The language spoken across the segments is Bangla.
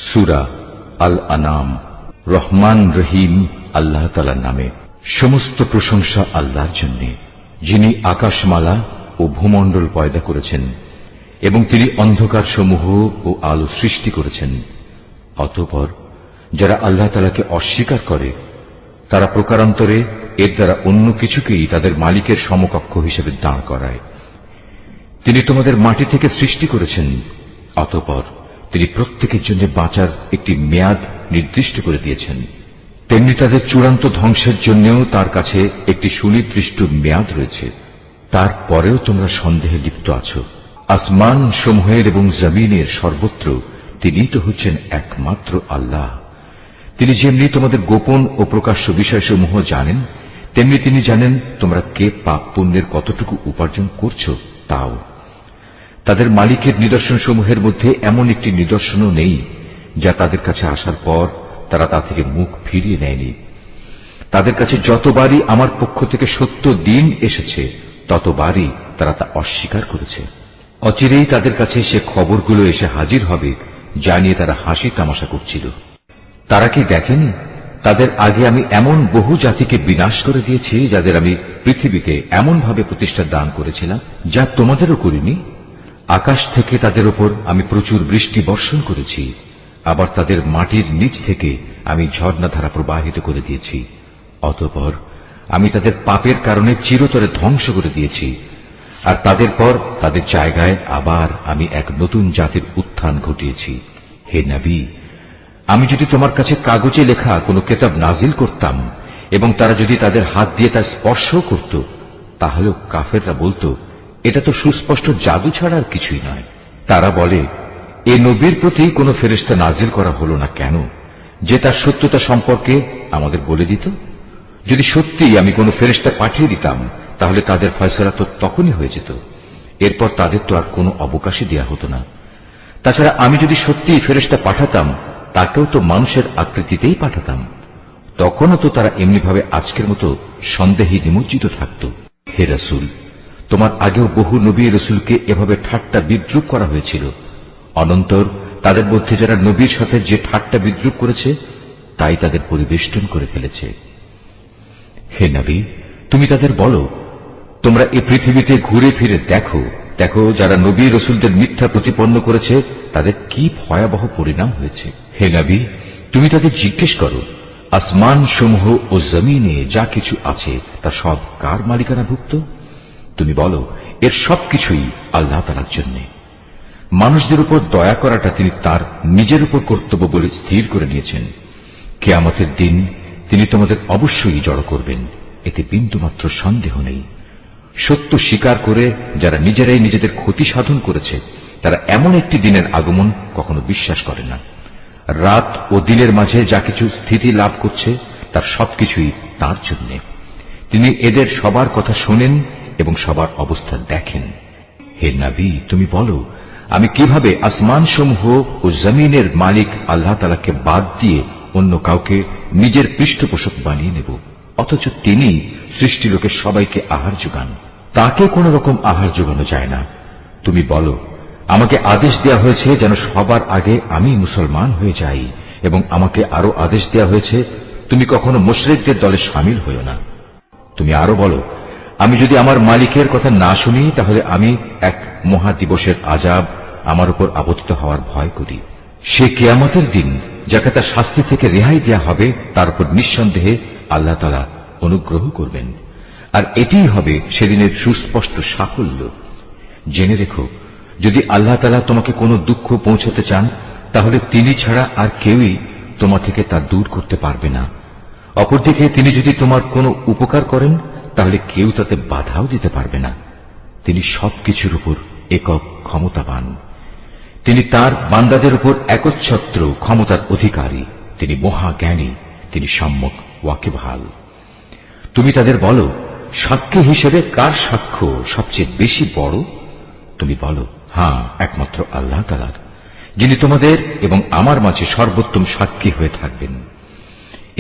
সূরা আল আনাম। রহমান রহিম আল্লাহ তাআলার নামে। সমস্ত প্রশংসা আল্লাহর জন্য, যিনি আকাশমালা ও ভূমণ্ডল পয়দা করেছেন এবং তিনি অন্ধকার সমূহ ও আলো সৃষ্টি করেছেন। অতঃপর যারা আল্লাহ তাআলাকে অস্বীকার করে তারা প্রকারান্তরে এর দ্বারা অন্য কিছুকেই তাদের মালিকের সমকক্ষ হিসেবে দাঁড় করায়। তিনি তোমাদের মাটি থেকে সৃষ্টি করেছেন, অতঃপর তিনি প্রত্যেকের জন্য বাঁচার একটি মেয়াদ নির্দিষ্ট করে দিয়েছেন। তেমনি তাদের চূড়ান্ত ধ্বংসের জন্যও তার কাছে একটি সুনির্দিষ্ট মেয়াদ রয়েছে। তারপরেও তোমরা সন্দেহে লিপ্ত আছো। আসমান সমূহের এবং জমিনের সর্বত্র তিনিই তো হচ্ছেন একমাত্র আল্লাহ। তিনি যেমনি তোমাদের গোপন ও প্রকাশ্য বিষয়সমূহ জানেন, তেমনি তিনি জানেন তোমরা কে পাপ পুণ্যের কতটুকু উপার্জন করছো তাও। তাদের মালিকের নিদর্শন সমূহের মধ্যে এমন একটি নিদর্শনও নেই যা তাদের কাছে আসার পর তারা তা থেকে মুখ ফিরিয়ে নেয়নি। তাদের কাছে যতবারই আমার পক্ষ থেকে সত্য দিন এসেছে ততবারই তারা তা অস্বীকার করেছে। অচিরেই তাদের কাছে সে খবরগুলো এসে হাজির হবে যা নিয়ে তারা হাসি তামাশা করছিল। তারা কি দেখেনি তাদের আগে আমি এমন বহু জাতিকে বিনাশ করে দিয়েছি যাদের আমি পৃথিবীতে এমন ভাবে প্রতিষ্ঠা দান করেছিলাম যা তোমাদেরও করিনি। আকাশ থেকে তাদের উপর আমি প্রচুর বৃষ্টি বর্ষণ করেছি, আবার তাদের মাটির নিচ থেকে আমি ঝর্ণাধারা প্রবাহিত করে দিয়েছি। অতঃপর আমি তাদের পাপের কারণে চিরতরে ধ্বংস করে দিয়েছি, আর তাদের পর তাদের জায়গায় আবার আমি এক নতুন জাতির উত্থান ঘটিয়েছি। হে নবী, আমি যদি তোমার কাছে কাগজে লেখা কোনো কিতাব নাজিল করতাম এবং তারা যদি তাদের হাত দিয়ে তা স্পর্শ করত, তাহলেও কাফেররা বলতো এটা তো সুস্পষ্ট জাদু ছাড়া আর কিছুই নয়। তারা বলে এ নবীর প্রতি কোনো ফেরেশতা নাজিল করা হলো না কেন, যে তার সত্যতা সম্পর্কে আমাদের বলে দিত। যদি সত্যি আমি কোনো ফেরেশতা পাঠিয়ে দিতাম তাহলে তাদের ফয়সালা তো তখনই হয়ে যেত, এরপর তাদের তো আর কোনো অবকাশই দেয়া হতো না। তাছাড়া আমি যদি সত্যিই ফেরেশতা পাঠাতাম তাকেও তো মানুষের আকৃতিতেই পাঠাতাম, তখনও তো তারা এমনিভাবে আজকের মতো সন্দেহে নিমজ্জিত থাকত। হে রাসূল, তোমার আগেও বহু নবী রাসূলকে এভাবে ঠাট্টা বিদ্রূপ করা হয়েছিল। অনন্তর তাদের মধ্যে যারা নবীর সাথে যে ঠাট্টা বিদ্রূপ করেছে তাই তাদের পরিবেষ্টন করে ফেলেছে। হে নবী, তুমি তাদের বলো, তোমরা এই পৃথিবীতে ঘুরে ফিরে দেখো দেখো যারা নবী রাসূলদের মিথ্যা প্রতিপন্ন করেছে তাদের কি ভয়াবহ পরিণাম হয়েছে। হে নবী, তুমি তাদের জিজ্ঞেস করো, আসমান সমূহ ও জমিনে যা কিছু আছে তা সব কার মালিকানাভুক্ত? তুমি বলো, এর সবকিছুই আল্লাহ তাআলার জন্য। মানুষদের উপর দয়া করাটা তিনি তার নিজের উপর কর্তব্য বলে স্থির করে নিয়েছেন। কিয়ামতের দিন তিনি তোমাদের অবশ্যই জড়ো করবেন, এতে বিন্দুমাত্র সন্দেহ নেই। সত্য স্বীকার করে যারা নিজেরাই নিজেদের ক্ষতি সাধন করেছে তারা এমন একটি দিনের আগমন কখনো বিশ্বাস করে না। রাত ও দিনের মাঝে যা কিছু স্থিতি লাভ করছে তার সবকিছুই তাঁর জন্য। তিনি এদের সবার কথা শোনেন এবং সবার অবস্থা দেখেন। হে নবী, তুমি বলো, আমি কিভাবে আসমান সমূহ ও জমিনের মালিক আল্লাহ তাআলাকে বাদ দিয়ে অন্য কাউকে নিজের পৃষ্ঠপোষক বানিয়ে নেব, অথচ তিনি সৃষ্টি লোকের সবাইকে আহার যোগান। তাকে কোন রকম আহার যোগানো যায় না। তুমি বলো, আমাকে আদেশ দেয়া হয়েছে যেন সবার আগে আমি মুসলমান হয়ে যাই, এবং আমাকে আরো আদেশ দেয়া হয়েছে তুমি কখনো মুশরিকদের দলে শামিল হইও না। তুমি আরো বলো, আমি যদি আমার মালিকের কথা না শুনি তাহলে আমি এক মহা দিবসের আযাব আমার উপর আপতিত হওয়ার ভয় করি। সে কিয়ামতের দিন যাকে তার শাস্তি থেকে রেহাই দেয়া হবে তার উপর নিঃসন্দেহে আল্লাহ তাআলা অনুগ্রহ করবেন, আর এটিই হবে সেদিনের সুস্পষ্ট সাফল্য। জেনে রেখো, যদি আল্লাহ তাআলা তোমাকে কোনো দুঃখ পৌঁছাতে চান তাহলে তিনি ছাড়া আর কেউই তোমার থেকে তা দূর করতে পারবে না। অপরদিকে তিনি যদি তোমার কোনো উপকার করেন তাহলে কেউ তাতে বাধাও দিতে পারবে না। তিনি সবকিছুর উপর একক ক্ষমতাবান। তিনি তার বান্দাদের উপর একচ্ছত্র ক্ষমতার অধিকারী। তিনি মহাজ্ঞানী, তিনি সম্যক ওয়াকিবহাল। তুমি তাদের বলো, সাক্ষী হিসেবে কার সাক্ষ্য সবচেয়ে বেশি বড়? তুমি বলো, হ্যাঁ, একমাত্র আল্লাহ তাআলার, যিনি তোমাদের এবং আমার মাঝে সর্বোত্তম সাক্ষী হয়ে থাকবেন।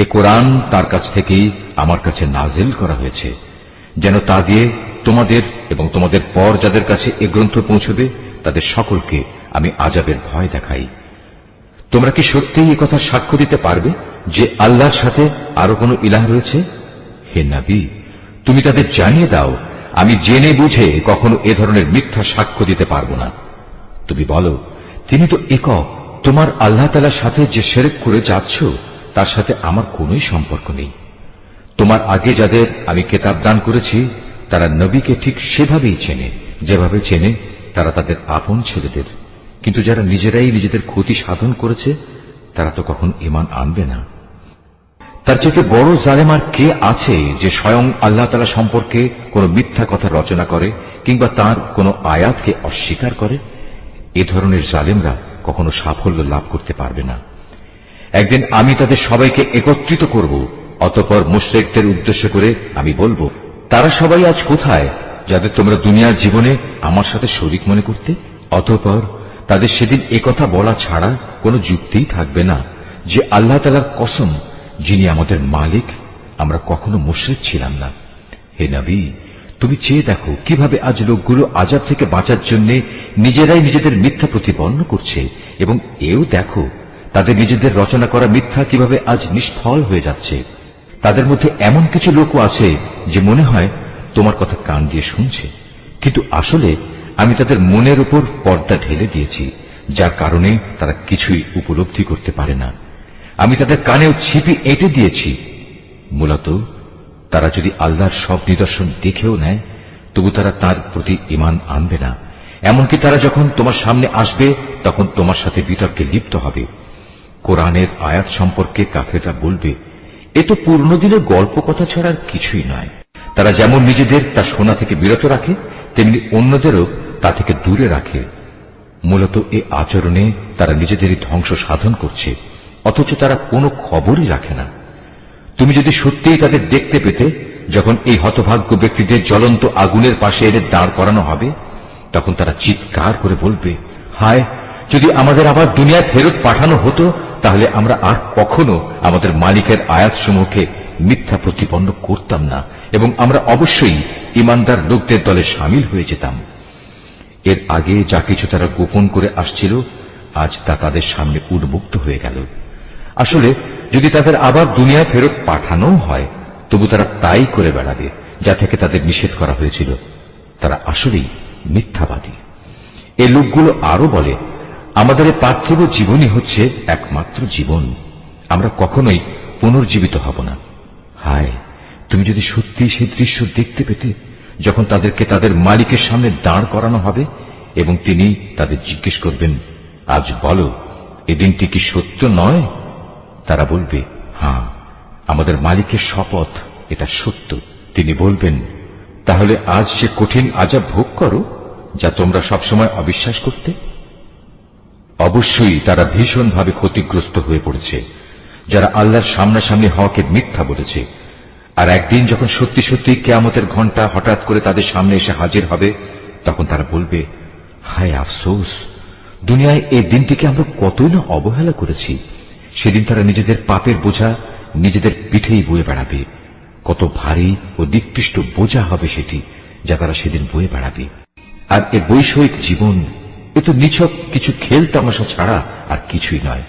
এ কোরআন তার কাছ থেকেই আমার কাছে নাজিল করা হয়েছে, যেন তা দিয়ে তোমাদের এবং তোমাদের পর যাদের কাছে এ গ্রন্থ পৌঁছবে তাদের সকলকে আমি আযাবের ভয় দেখাই। তোমরা কি সত্যিই এই কথা সাক্ষ্য দিতে পারবে যে আল্লাহর সাথে আরো কোনো ইলাহ রয়েছে? হে নবী, তুমি তাদের জানিয়ে দাও, আমি জেনে বুঝে কখনো এ ধরনের মিথ্যা সাক্ষ্য দিতে পারবো না। তুমি বলো, তিনি তো একক, তোমার আল্লাহ তাআলার সাথে যে শিরক করে যাচ্ছ তার সাথে আমার কোনোই সম্পর্ক নেই। তোমার আগে যাদের আমি কিতাব দান করেছি তারা নবীকে ঠিক সেভাবেই চেনে যেভাবে চেনে তারা তাদের আপন ছেলেদের, কিন্তু যারা নিজেরাই নিজেদের ক্ষতি সাধন করেছে তারা তো কখন ঈমান আনবে না। তার চেয়ে বড় জালেম আর কে আছে যে স্বয়ং আল্লাহ তাআলা সম্পর্কে কোনো মিথ্যা কথা রচনা করে কিংবা তার কোনো আয়াতকে অস্বীকার করে? এ ধরনের জালেমরা কখনো সাফল্য লাভ করতে পারবে না। একদিন আমি তাদের সবাইকে একত্রিত করব, অতঃপর মুশরিকদের উদ্দেশ্য করে আমি বলবো, তারা সবাই আজ কোথায় যাদের তোমরা দুনিয়ার জীবনে আমার সাথে শরীক মনে করতে? অতঃপর তাদের সেদিন একথা বলা ছাড়া কোনো যুক্তিই থাকবে না যে আল্লাহ তাআলার কসম, যিনি আমাদের মালিক, আমরা কখনো মুশরিক ছিলাম না। হে নবী, তুমি চেয়ে দেখো কিভাবে আজ লোকগুলো আযাব থেকে বাঁচার জন্য নিজেরাই নিজেদের মিথ্যা প্রতিপন্ন করছে, এবং এও দেখো তাদের নিজেদের রচনা করা মিথ্যা কিভাবে আজ নিষ্ফল হয়ে যাচ্ছে। তাদের মধ্যে এমন কিছু লোকও আছে যে মনে হয় তোমার কথা কান দিয়ে শুনছে, কিন্তু আসলে আমি তাদের মনের উপর পর্দা ঢেলে দিয়েছি, যার কারণে তারা কিছুই উপলব্ধি করতে পারে না। আমি তাদের কানেও ছিপি এঁটে দিয়েছি। মূলত তারা যদি আল্লাহর সব নিদর্শন দেখেও নেয় তবু তারা তার প্রতি ঈমান আনবে না। এমনকি তারা যখন তোমার সামনে আসবে তখন তোমার সাথে বিতর্কে লিপ্ত হবে। কোরআনের আয়াত সম্পর্কে কাফেররা বলবে, এ তো পুরনো দিনের গল্প কথা ছাড়া আর কিছুই নয়। তারা যেমন নিজেদের তা শোনা থেকে বিরত রাখে তেমনি অন্যদেরও তা থেকে দূরে রাখে। মূলত এ আচরণে তারা নিজেদেরই ধ্বংস সাধন করছে, অথচ তারা কোনো খবরই রাখে না। তুমি যদি সত্যিই তাদের দেখতে পেতে যখন এই হতভাগ্য ব্যক্তিদের জ্বলন্ত আগুনের পাশে এদের দাঁড় করানো হবে, তখন তারা চিৎকার করে বলবে, হায়, যদি আমাদের আবার দুনিয়ায় ফেরত পাঠানো হতো তাহলে আমরা আর কখনো আমাদের মালিকের আয়াতসমূহকে মিথ্যা প্রতিপন্ন করতাম না এবং আমরা অবশ্যই ঈমানদার লোকদের দলে শামিল হয়ে যেতাম। এর আগে যা কিছু তারা গোপন করে আসছিল আজ তা তাদের সামনে উন্মুক্ত হয়ে গেল। আসলে যদি তাদের আবার দুনিয়ায় ফেরত পাঠানো হয় তবু তারা তাই করে বেড়াবে যা থেকে তাদের নিষেধ করা হয়েছিল। তারা আসলেই মিথ্যাবাদী। এই লোকগুলো আরো বলে, আমাদের পার্থিব জীবনই হচ্ছে একমাত্র জীবন, আমরা কখনোই পুনর্জীবিত হব না। হায়, তুমি যদি সত্যি সেই দৃশ্য দেখতে পেতে যখন তাদেরকে তাদের মালিকের সামনে দাঁড় করানো হবে এবং তিনি তাদের জিজ্ঞেস করবেন, আজ বলো, এই দিনটি কি সত্য নয়? তারা বলবে, হ্যাঁ, আমাদের মালিকের শপথ, এটা সত্য। তিনি বলবেন, তাহলে আজ সে কঠিন আযাব ভোগ করো যা তোমরা সবসময় অবিশ্বাস করতে। অবশ্যই তারা ভীষণভাবে ক্ষতিগ্রস্ত হয়ে পড়েছে যারা আল্লাহর সামনাসামনি হওয়াকে মিথ্যা বলেছে। আর একদিন যখন সত্যি সত্যি কিয়ামতের ঘণ্টা হঠাৎ করে তাদের সামনে এসে হাজির হবে তখন তারা বলবে, হায় আফসোস, দুনিয়ায় এই দিনটিকে আমরা কতই না অবহেলা করেছি। সেদিন তারা নিজেদের পাপের বোঝা নিজেদের পিঠেই বয়ে বেড়াবে। কত ভারী ও নিকৃষ্ট বোঝা হবে সেটি যা তারা সেদিন বয়ে বেড়াবে। আর এ বৈষয়িক জীবন এ তো নিছক কিছু খেল তামাশা ছাড়া আর কিছুই নয়।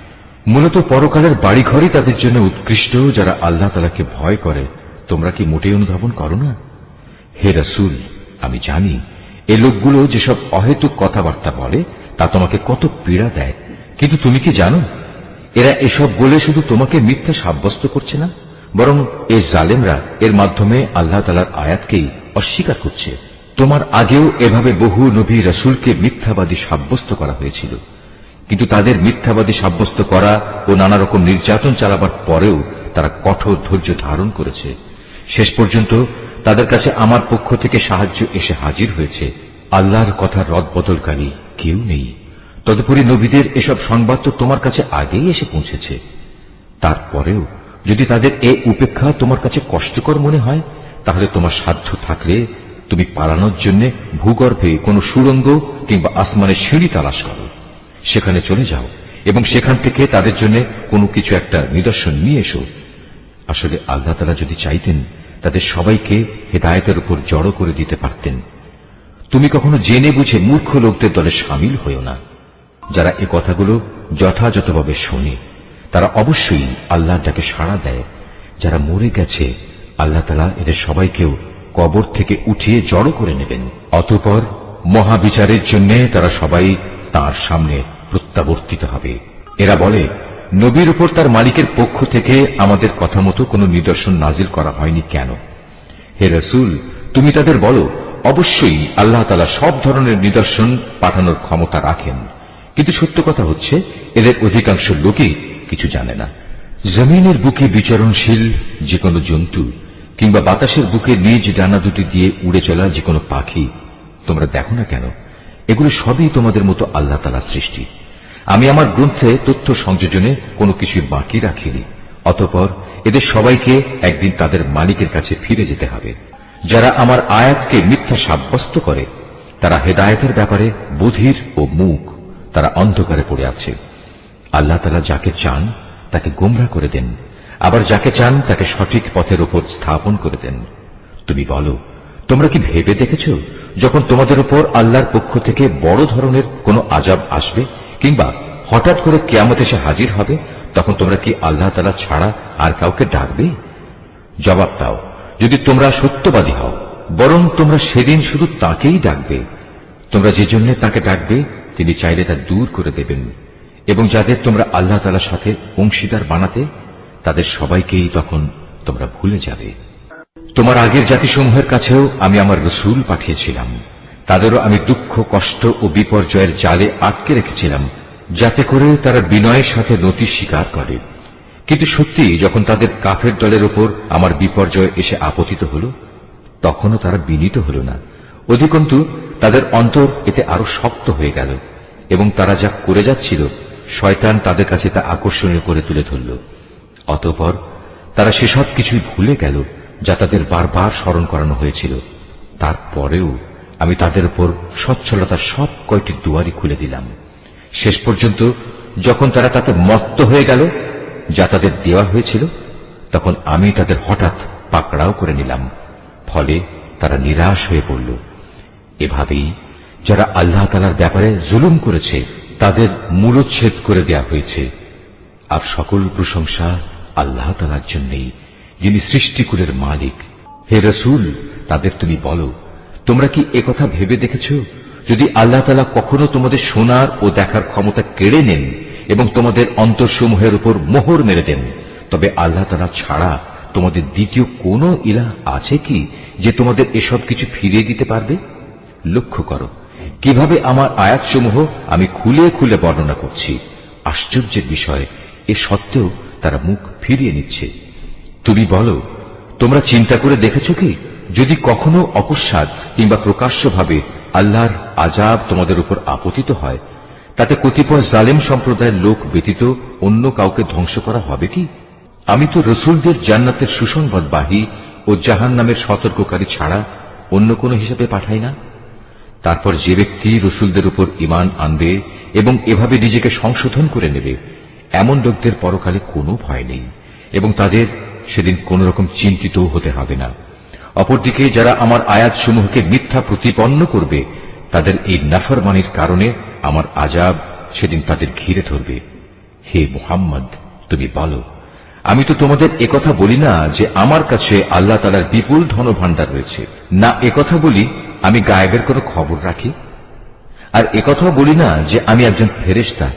মূলত পরকালের বাড়িঘরই তাদের জন্য উৎকৃষ্ট যারা আল্লাহ তাআলাকে ভয় করে। তোমরা কি মোটেই অনুধাবন করো না? হে রাসূল, আমি জানি এই লোকগুলো যেসব অহেতুক কথাবার্তা বলে তা তোমাকে কত পীড়া দেয়, কিন্তু তুমি কি জানো এরা এসব বলে শুধু তোমাকে মিথ্যা সাব্যস্ত করছে না, বরং এই জালেমরা এর মাধ্যমে আল্লাহ তাআলার আয়াতকেই অস্বীকার করছে। তোমার আগেও এভাবে বহু নবী রাসূলকে মিথ্যাবাদী সাব্যস্ত করা হয়েছিল, কিন্তু তাদের মিথ্যাবাদী সাব্যস্ত করা ও নানা রকম নির্যাতন চালাবার পরেও তারা কঠোর ধৈর্য ধারণ করেছে। শেষ পর্যন্ত তাদের কাছে আমার পক্ষ থেকে সাহায্য এসে হাজির হয়েছে। আল্লাহর কথা রদবদলকারী কেউ নেই। তদুপরি নবীদের এসব সংবাদ তো তোমার কাছে আগেই এসে পৌঁছেছে। তারপরেও যদি তাদের এই উপেক্ষা তোমার কাছে কষ্টকর মনে হয় তাহলে তোমার সাধ্য থাকলে তুমি পালানোর জন্য ভূগর্ভে কোনো সুড়ঙ্গ কিংবা আসমানের সিঁড়ি তালাশ করো, সেখানে চলে যাও এবং সেখান থেকে তাদের জন্য কোনো কিছু একটা নিদর্শন নিয়ে এসো। আসলে আল্লাহ তাআলা যদি চাইতেন তাদের সবাইকে হেদায়েতের উপর জড়ো করে দিতে পারতেন। তুমি কখনো জেনে বুঝে মূর্খ লোকদের দলে শামিল হইও না। যারা এ কথাগুলো যথাযথভাবে শোনে তারা অবশ্যই আল্লাহর ডাকে সাড়া দেয়। যারা মরে গেছে আল্লাহ তাআলা এদের সবাইকেও কবর থেকে উঠিয়ে জড়ো করে নেবেন। অতঃপর মহাবিচারের জন্য তারা সবাই তার সামনে প্রত্যাবর্তিত হবে। এরা বলে, নবীর উপর তার মালিকের পক্ষ থেকে আমাদের কথা মতো কোনো নিদর্শন নাজিল করা হয়নি কেন? হে রাসূল, তুমি তাদের বলো, অবশ্যই আল্লাহ তাআলা সব ধরনের নিদর্শন পাঠানোর ক্ষমতা রাখেন, কিন্তু সত্য কথা হচ্ছে এদের অধিকাংশ লোকই কিছু জানে না। জমিনের বুকে বিচরণশীল যে কোনো জন্তু কিংবা বাতাসের বুকে নিজ ডানা দুটি দিয়ে উড়ে চলা যে কোনো পাখি তোমরা দেখো না কেন? এগুলো সবই তোমাদের মতো আল্লাহ তাআলার সৃষ্টি। আমি আমার গ্রন্থে তথ্য সংযোজনে কোনো কিছু বাকি রাখিনি। অতঃপর এদের সবাইকে একদিন তাদের মালিকের কাছে ফিরে যেতে হবে। যারা আমার আয়াতকে মিথ্যা সাব্যস্ত করে তারা হেদায়েতের ব্যাপারে বধির ও মূক, তারা অন্ধকারে পড়ে আছে। আল্লাহ তাআলা যাকে চান তাকে গোমরা করে দেন, আবার যাকে চান তাকে সঠিক পথের উপর স্থাপন করে দেন। তুমি বলো, তোমরা কি ভেবে দেখেছ যখন তোমাদের উপর আল্লাহর পক্ষ থেকে বড় ধরনের কোনো আযাব আসবে কিংবা হঠাৎ করে কিয়ামত এসে হাজির হবে, তখন তোমরা কি আল্লাহ তাআলা ছাড়া আর কাউকে ডাকবে? জবাব দাও, যদি তোমরা সত্যবাদী হও, বরং তোমরা সেদিন শুধু তাকেই ডাকবে। তোমরা যে জন্য তাকে ডাকবে তিনি চাইলে তা দূর করে দেবেন, এবং যাদের তোমরা আল্লাহ তাআলার সাথে অংশীদার বানাতে তাদের সবাইকেই তখন তোমরা ভুলে যাবে। তোমার আগের জাতিসমূহের কাছেও আমি আমার রাসূল পাঠিয়েছিলাম, তাদেরও আমি দুঃখ, কষ্ট ও বিপর্যয়ের জালে আটকে রেখেছিলাম, যাতে করে তারা বিনয়ের সাথে নতি স্বীকার করে। কিন্তু সত্যি যখন তাদের কাফের দলের উপর আমার বিপর্যয় এসে আপতিত হল, তখনও তারা বিনীত হল না। অধিকন্তু তাদের অন্তর এতে আরো শক্ত হয়ে গেল, এবং তারা যা করে যাচ্ছিল শয়তান তাদের কাছে তা আকর্ষণীয় করে তুলে ধরল। অতঃপর তারা সেসব কিছুই ভুলে গেল যা তাদের বারবার স্মরণ করানো হয়েছিল। তারপরেও আমি তাদের উপর সচ্ছলতার সব কয়টি দুয়ারই খুলে দিলাম। শেষ পর্যন্ত যখন তারা তাতে মত্ত হয়ে গেল যা তাদের দেওয়া হয়েছিল, তখন আমি তাদের হঠাৎ পাকড়াও করে নিলাম। ফলে তারা নিরাশ হয়ে পড়ল। এভাবেই যারা আল্লাহ তাআলার ব্যাপারে জুলুম করেছে তাদের মূলচ্ছেদ করে দেয়া হয়েছে। আর সকল প্রশংসা আল্লাহ তাআলার জন্যই, যিনি সৃষ্টিকুলের মালিক। হে রাসূল, তাদের তুমি বলো, তোমরা কি একথা ভেবে দেখেছ, যদি আল্লাহ তাআলা কখনো তোমাদের শোনার ও দেখার ক্ষমতা কেড়ে নেন এবং তোমাদের অন্তরসমূহের উপর মোহর মেরে দেন, তবে আল্লাহ তাআলা ছাড়া তোমাদের দ্বিতীয় কোনো ইলাহ আছে কি যে তোমাদের এসব কিছু ফিরিয়ে দিতে পারবে? লক্ষ্য করো কিভাবে আমার আয়াতসমূহ আমি খুলে খুলে বর্ণনা করছি। আশ্চর্যের বিষয়, এ সত্ত্বেও তারা মুখ ফিরিয়ে নিচ্ছে। তুমি বলো, তোমরা চিন্তা করে দেখেছ কি, যদি কখনো অকস্মাৎ কিংবা প্রকাশ্যভাবে আল্লাহর আযাব তোমাদের উপর আপতিত হয়, তাতে কতিপয় জালেম সম্প্রদায়ের লোক ব্যতীত অন্য কাউকে ধ্বংস করা হবে কি? আমি তো রসুলদের জান্নাতের সুসংবাদবাহী ও জাহান্নামের সতর্ককারী ছাড়া অন্য কোন হিসাবে পাঠাই না। তারপর যে ব্যক্তি রসুলদের উপর ঈমান আনবে এবং এভাবে নিজেকে সংশোধন করে নেবে, এমন লোকদের পরকালে কোনো ভয় নেই এবং তাদের সেদিন কোন রকম চিন্তিত হতে হবে না। অপরদিকে যারা আমার আয়াতসমূহকে মিথ্যা প্রতিপন্ন করবে, তাদের এই নাফরমানির কারণে আমার আযাব সেদিন তাদের ঘিরে ধরবে। হে মুহাম্মদ, তুমি বলো, আমি তো তোমাদের একথা বলি না যে আমার কাছে আল্লাহ তাআলার বিপুল ধনভাণ্ডার রয়েছে, না একথা বলি আমি গায়েবের কোনো খবর রাখি, আর একথাও বলি না যে আমি একজন ফেরেশতা।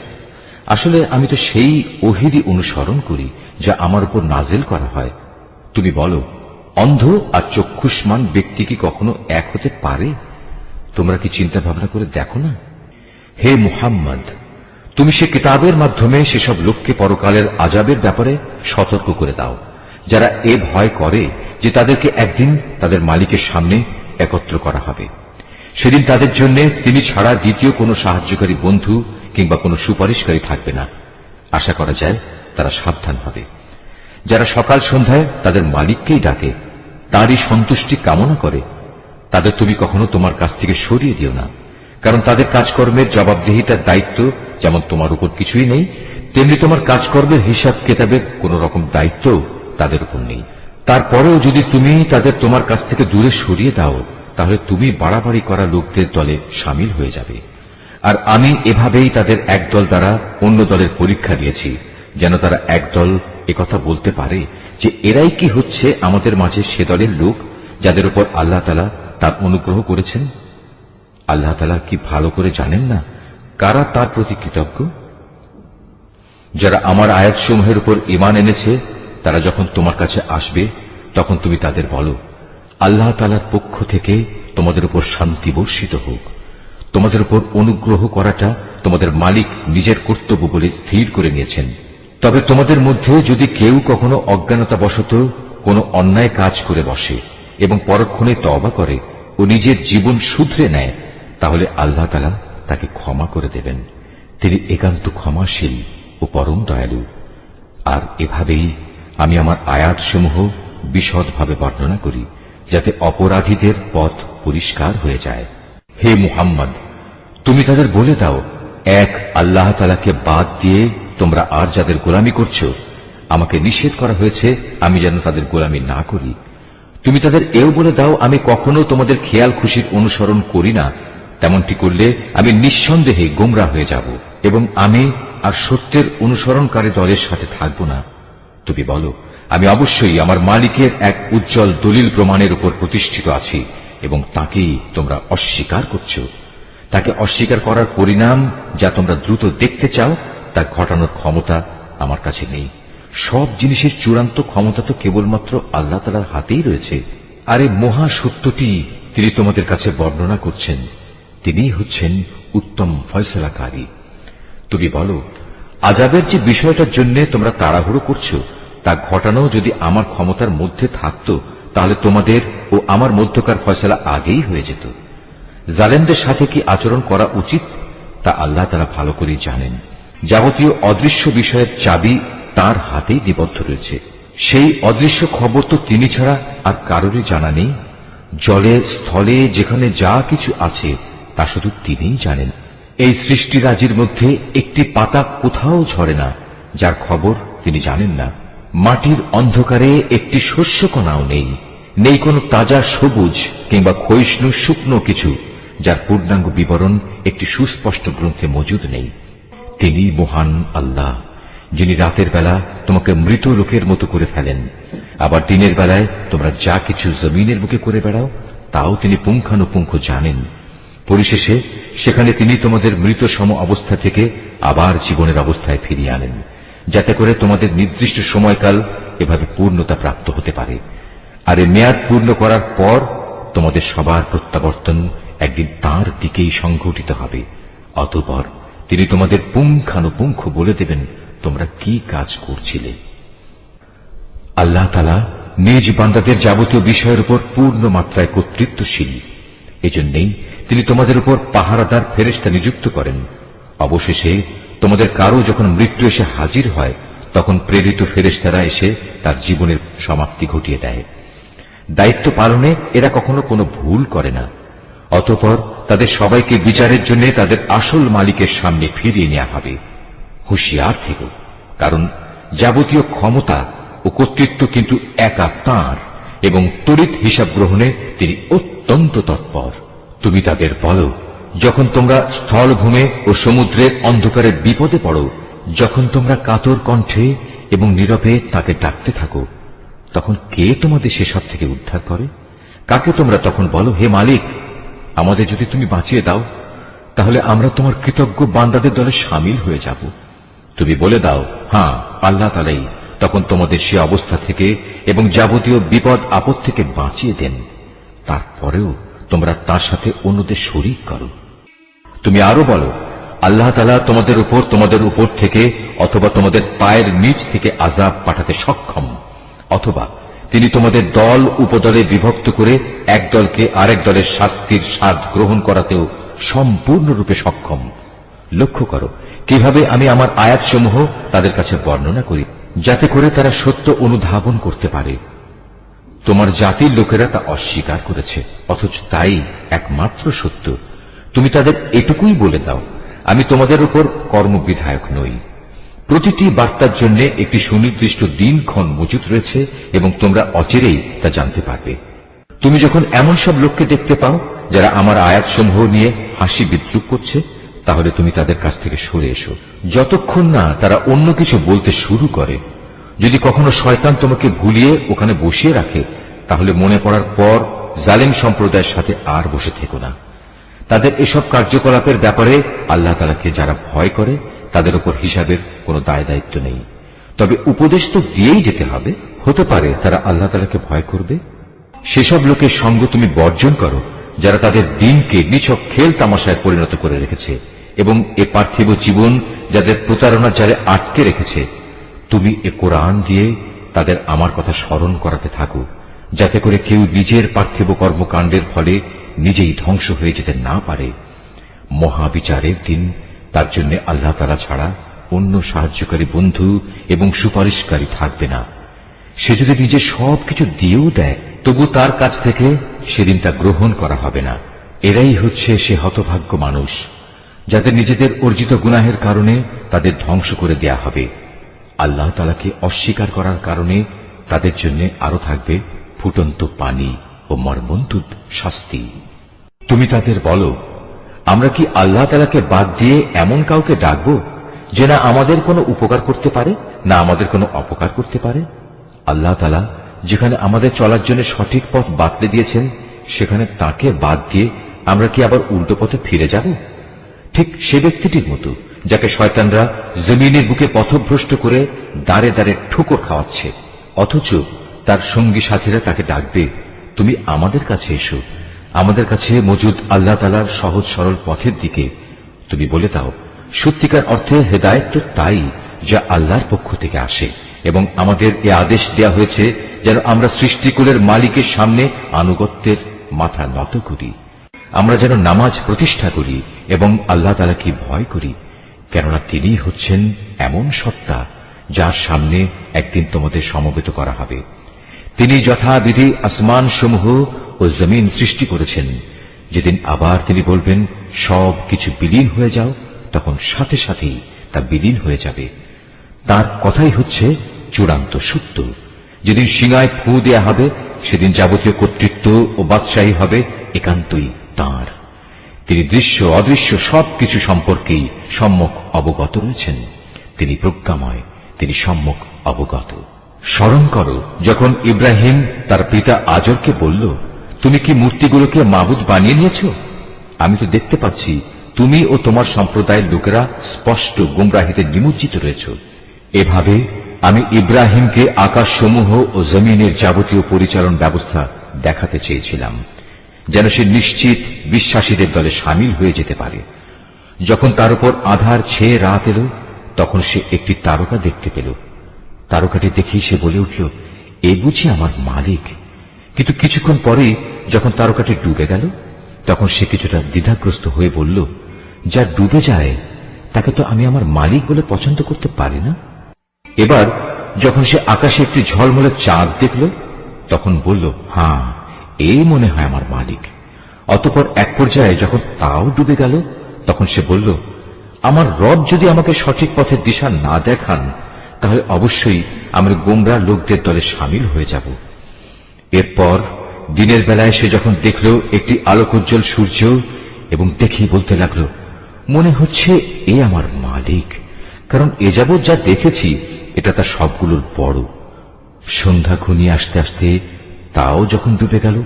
আসলে আমি তো সেই ওহীরই অনুসরণ করি যা আমার উপর নাজিল করা হয়। তুমি বলো, অন্ধ আর চক্ষুষ্মান ব্যক্তি কি কখনো এক হতে পারে? তোমরা কি চিন্তা ভাবনা করে দেখো না? হে মুহাম্মদ, তুমি সে কিতাবের মাধ্যমে সেসব লোককে পরকালের আযাবের ব্যাপারে সতর্ক করে দাও যারা এ ভয় করে যে তাদেরকে একদিন তাদের মালিকের সামনে একত্র করা হবে। সেদিন তাদের জন্য তিনি ছাড়া দ্বিতীয় কোনো সাহায্যকারী বন্ধু কিংবা কোনো সুপারিশকারী থাকবে না। আশা করা যায় তারা সাবধান হবে। যারা সকাল সন্ধ্যায় তাদের মালিককেই ডাকে, তারই সন্তুষ্টি কামনা করে, তাদের তুমি কখনো তোমার কাছ থেকে সরিয়ে দিও না, কারণ তাদের কাজকর্মের জবাবদিহিতার দায়িত্ব যেমন তোমার উপর কিছুই নেই, তেমনি তোমার কাজকর্মের হিসাব কেতাবের কোন রকম দায়িত্ব তাদের উপর নেই। তারপরেও যদি তুমি তাদের তোমার কাছ থেকে দূরে সরিয়ে দাও, তাহলে তুমি বাড়াবাড়ি করা লোকদের দলে সামিল হয়ে যাবে। আর আমি এভাবেই তাদের একদল দ্বারা অন্য দলের পরীক্ষা দিয়েছি, যেন তারা একদল একথা বলতে পারে যে এরাই কি হচ্ছে আমাদের মাঝে সে দলের লোক যাদের উপর আল্লাহ তাআলা তার অনুগ্রহ করেছেন। আল্লাহ তাআলা কি ভালো করে জানেন না কারা তার প্রতি কৃতজ্ঞ? যারা আমার আয়াতসমূহের উপর ঈমান এনেছে তারা যখন তোমার কাছে আসবে তখন তুমি তাদের বলো, আল্লাহ তাআলার পক্ষ থেকে তোমাদের উপর শান্তি বর্ষিত হোক। তোমাদের উপর অনুগ্রহ করাটা তোমাদের মালিক নিজের কর্তব্য বলে স্থির করে নিয়েছেন। তবে তোমাদের মধ্যে যদি কেউ কখনো অজ্ঞানতাবশত কোনো অন্যায় কাজ করে বসে এবং পরক্ষণে তওবা করে ও নিজের জীবন শুধরে নেয়, তাহলে আল্লাহ তাআলা তাকে ক্ষমা করে দেবেন। তিনি একান্ত ক্ষমাশীল ও পরম দয়ালু। আর এভাবেই আমি আমার আয়াতসমূহ বিশদভাবে বর্ণনা করি, যাতে অপরাধীদের পথ পরিষ্কার হয়ে যায়। হে মুহাম্মদ, তুমি তাদের বলে দাও, এক আল্লাহ তাআলাকে বাদ দিয়ে তোমরা আর যাদের গোলামি করছো, আমাকে নিষেধ করা হয়েছে আমি যেন তাদের গোলামি না করি। তুমি তাদের এও বলে দাও, আমি কখনো তোমাদের খেয়াল খুশির অনুসরণ করি না। তেমনটি করলে আমি নিঃসন্দেহে গোমরা হয়ে যাব এবং আমি আর সত্যের অনুসরণকারী দলের সাথে থাকব না। তুমি বলো, আমি অবশ্যই আমার মালিকের এক উজ্জ্বল দলিল প্রমাণের উপর প্রতিষ্ঠিত আছি এবং তাকেই তোমরা অস্বীকার করছো। তাকে অস্বীকার করার পরিণাম যা তোমরা দ্রুত দেখতে চাও তা ঘটানোর ক্ষমতা আমার কাছে নেই। সব জিনিসের চূড়ান্ত ক্ষমতা তো কেবলমাত্র আল্লাহ তাআলার হাতেই রয়েছে। আর এই মহা সত্যটি তিনি তোমাদের কাছে বর্ণনা করছেন। তিনিই হচ্ছেন উত্তম ফয়সালাকারী। তুমি বলো, আযাবের যে বিষয়টার জন্য তোমরা তাড়াহুড়ো করছো তা ঘটানো যদি আমার ক্ষমতার মধ্যে থাকত, তাহলে তোমাদের ও আমার মধ্যকার ফয়সালা আগেই হয়ে যেত। জালেমদের সাথে কি আচরণ করা উচিত তা আল্লাহ তাআলা ভালো করেই জানেন। যাবতীয় অদৃশ্য বিষয়ের চাবি তার হাতেই নিবদ্ধ রয়েছে। সেই অদৃশ্য খবর তো তিনি ছাড়া আর কারোরই জানা নেই। জলে স্থলে যেখানে যা কিছু আছে তা শুধু তিনিই জানেন। এই সৃষ্টিরাজির মধ্যে একটি পাতা কোথাও ঝরে না যার খবর তিনি জানেন না। মাটির অন্ধকারে একটি শস্যকণাও নেই, নেই কোনো তাজা সবুজ কিংবা ক্ষয়িষ্ণু শুকনো কিছু যার পূর্ণাঙ্গ বিবরণ একটি সুস্পষ্ট গ্রন্থে মজুদ নেই। তিনি মহান আল্লাহ, যিনি রাতের বেলা তোমাকে মৃত লোকের মতো করে ফেলেন, আবার দিনের বেলায় তোমরা যা কিছু জমিনের বুকে করে বেড়াও তাও তিনি পুঙ্খানুপুঙ্খ জানেন। পরিশেষে সেখানে তিনি তোমাদের মৃত সম অবস্থা থেকে আবার জীবনের অবস্থায় ফিরিয়ে আনেন, যাতে করে তোমাদের নির্দিষ্ট সময়কাল এভাবে পূর্ণতা প্রাপ্ত হতে পারে। আর এই মেয়াদ পূর্ণ করার পর তোমাদের সবার প্রত্যাবর্তন একদিন তাঁর দিকেই সংঘটিত হবে। অতঃপর তিনি তোমাদের পুঙ্খানুপুঙ্খ বলে দেবেন তোমরা কি কাজ করছিলে। আল্লাহ তাআলা নিজ বান্দাদের যাবতীয় বিষয়ের উপর পূর্ণ মাত্রায় কর্তৃত্বশীল। এজন্যই তিনি তোমাদের উপর পাহারাদার ফেরেশতা নিযুক্ত করেন। অবশেষে তোমাদের কারো যখন মৃত্যু এসে হাজির হয় তখন প্রেরিত ফেরেশতারা এসে তার জীবনের সমাপ্তি ঘটিয়ে দেয়। দায়িত্ব পালনে এরা কখনো কোনো ভুল করে না। অতঃপর তাদের সবাইকে বিচারের জন্য তাদের আসল মালিকের সামনে ফিরিয়ে নেওয়া হবে। হুঁশিয়ার থেকো, কারণ যাবতীয় ক্ষমতা ও কর্তৃত্ব কিন্তু একা তাঁর এবং তড়িৎ হিসাব গ্রহণে তিনি অত্যন্ত তৎপর। তুমি তাদের বলো, যখন তোমরা স্থলভূমে ও সমুদ্রের অন্ধকারের বিপদে পড়ো, যখন তোমরা কাতর কণ্ঠে এবং নীরবে তাকে ডাকতে থাকো, তখন কে তোমাদের সেসব থেকে উদ্ধার করে? কাকে তোমরা তখন বলো, হে মালিক, আমাদের যদি তুমি বাঁচিয়ে দাও তাহলে আমরা তোমার কৃতজ্ঞ বান্দাদের দলে শামিল হয়ে যাব। তুমি বলে দাও, হ্যাঁ, আল্লাহ তাআলাই তখন তোমাদের সে অবস্থা থেকে এবং যাবতীয় বিপদ আপদ থেকে বাঁচিয়ে দেন। তারপরেও তোমরা তার সাথে অন্যদের শরীক করো। তুমি আরো বলো, আল্লাহ তাআলা তোমাদের উপর থেকে অথবা তোমাদের পায়ের নিচ থেকে আযাব পাঠাতে সক্ষম, অথবা তিনি তোমাদের দল উপদলে বিভক্ত করে এক দলকে আরেক দলের শাস্তির স্বাদ গ্রহণ করাতেও সম্পূর্ণরূপে সক্ষম। লক্ষ্য করো কিভাবে আমি আমার আয়াতসমূহ তাদের কাছে বর্ণনা করি, যাতে করে তারা সত্য অনুধাবন করতে পারে। তোমার জাতির লোকেরা তা অস্বীকার করেছে, অথচ তাই একমাত্র সত্য। তুমি তাদের এটুকুই বলে দাও, আমি তোমাদের উপর কর্মবিধায়ক নই। প্রতিটি বার্তার জন্য একটি সুনির্দিষ্ট দিনক্ষণ মজুদ রয়েছে এবং তোমরা অচিরেই তা জানতে পারবে। তুমি যখন এমন সব লোককে দেখতে পাও যারা আমার আয়াতসমূহ নিয়ে হাসি বিদ্রুপ করছে, তাহলে তুমি তাদের কাছ থেকে সরে এসো, যতক্ষণ না তারা অন্য কিছু বলতে শুরু করে। যদি কখনো শয়তান তোমাকে ভুলিয়ে ওখানে বসিয়ে রাখে, তাহলে মনে পড়ার পর জালিম সম্প্রদায়ের সাথে আর বসে থেকো না। তাদের এসব কার্যকলাপের ব্যাপারে আল্লাহ তাআলাকে যারা ভয় করে তাদের উপর হিসাবের কোনো দায় দায়িত্ব নেই। তবে উপদেশ তো দিয়েই যেতে হবে। হতে পারে তারা আল্লাহ তাআলাকে ভয় করবে। সেসব লোকের সঙ্গ তুমি বর্জন করো যারা তাদের দিনকে নিছক খেল তামাশায় পরিণত করে রেখেছে এবং এ পার্থিব জীবন যাদের প্রতারণার জালে আটকে রেখেছে। তুমি এ কোরআন দিয়ে তাদের আমার কথা স্মরণ করাতে থাকো, যাতে করে কেউ নিজের পার্থিব কর্মকাণ্ডের ফলে নিজেই ধ্বংস হয়ে যেতে না পারে। মহাবিচারের দিন তার জন্য আল্লাহ তাআলা ছাড়া অন্য সাহায্যকারী বন্ধু এবং সুপারিশকারী থাকবে না। সে যদি নিজে সবকিছু দিয়েও দেয়, তবু তার কাছ থেকে সেদিন তা গ্রহণ করা হবে না। এরাই হচ্ছে সে হতভাগ্য মানুষ যাদের নিজেদের অর্জিত গুনাহের কারণে তাদের ধ্বংস করে দেয়া হবে। আল্লাহ তাআলাকে অস্বীকার করার কারণে তাদের জন্য আরো থাকবে ফুটন্ত পানি ও মর্মন্তুদ শাস্তি। তুমি তাদের বলো, আমরা কি আল্লাহ তাআলাকে বাদ দিয়ে এমন কাউকে ডাকব যে না আমাদের কোনো উপকার করতে পারে না আমাদের কোনো অপকার করতে পারে? আল্লাহ তাআলা যেখানে আমাদের চলার জন্য সঠিক পথ বাতলে দিয়েছেন, সেখানে তাকে বাদ দিয়ে আমরা কি আবার উল্টো পথে ফিরে যাব? ঠিক সে ব্যক্তিটির মতো যাকে শয়তানরা জমিনের বুকে পথভ্রষ্ট করে দাঁড়ে দাঁড়ে ঠুকর খাওয়াচ্ছে, অথচ তার সঙ্গী সাথীরা তাকে ডাকবে, তুমি আমাদের কাছে এসো, আমাদের কাছে মজুদ আল্লাহ তাআলার সহজ সরল পথের দিকে। তুমি বলে দাও, সত্যিকার অর্থে হেদায়েত তো তাই যা আল্লাহর পক্ষ থেকে আসে, এবং আমাদের এ আদেশ দেয়া হয়েছে যেন আমরা সৃষ্টিকুলের মালিকের সামনে আনুগত্যের মাথা নত করি। আমরা যেন নামাজ প্রতিষ্ঠা করি এবং আল্লাহ তাআলাকে ভয় করি, কেননা তিনিই হচ্ছেন এমন সত্তা যার সামনে একদিন তোমাদের সমবেত করা হবে। তিনি যথাবিধি আসমান সমূহ ও জমিন সৃষ্টি করেছেন। যেদিন আবার তিনি বলবেন সব কিছু বিলীন হয়ে যাও, তখন সাথে সাথেই তা বিলীন হয়ে যাবে। তার কথাই হচ্ছে চূড়ান্ত সত্য। যেদিন সিংহায় ফু দেয়া হবে, সেদিন যাবতীয় কর্তৃত্ব ও বাদশাহী হবে একান্তই তাঁর। তিনি দৃশ্য অদৃশ্য সবকিছু সম্পর্কেই সম্যক অবগত রয়েছেন। তিনি প্রজ্ঞাময়, তিনি সম্যক অবগত। স্মরণ করো যখন ইব্রাহিম তার পিতা আজরকে বলল, তুমি কি মূর্তিগুলোকে মাবুদ বানিয়ে নিয়েছ? আমি তো দেখতে পাচ্ছি তুমি ও তোমার সম্প্রদায়ের লোকেরা স্পষ্ট গুমরাহিতে নিমজ্জিত রয়েছ। এভাবে আমি ইব্রাহিমকে আকাশসমূহ ও জমিনের যাবতীয় পরিচালন ব্যবস্থা দেখাতে চেয়েছিলাম, যেন সে নিশ্চিত বিশ্বাসীদের দলে সামিল হয়ে যেতে পারে। যখন তার উপর আঁধার ছেয়ে রাত এলো, তখন সে একটি তারকা দেখতে পেল। তারকাটি দেখেই সে বলে উঠল, এ বুঝি আমার মালিক। কিন্তু কিছুক্ষণ পরে যখন তারকাটি ডুবে গেল, তখন সে কিছুটা দ্বিধাগ্রস্ত হয়ে বলল, যা ডুবে যায় তাকে তো আমি আমার মালিক বলে পছন্দ করতে পারি না। এবার যখন সে আকাশে একটি ঝলমলে চাঁদ দেখল, তখন বলল, হ্যাঁ, এই মনে হয় আমার মালিক। অতঃপর এক পর্যায়ে যখন তাও ডুবে গেল, তখন সে বলল, আমার রব যদি আমাকে সঠিক পথের দিশা না দেখান, তাহলে অবশ্যই আমরা গোমরা লোকদের দলে সামিল হয়ে যাব। এরপর দিনের বেলায় সে যখন দেখল একটি আলোকোজ্জ্বল সূর্য, এবং দেখি বলতে লাগলো, মনে হচ্ছে এ আমার মালিক, কারণ এ যাবৎ যা দেখেছি এটা তার সবগুলোর বড়। সন্ধ্যা ঘনিয়ে আসতে আসতে তাও যখন ডুবে গেল,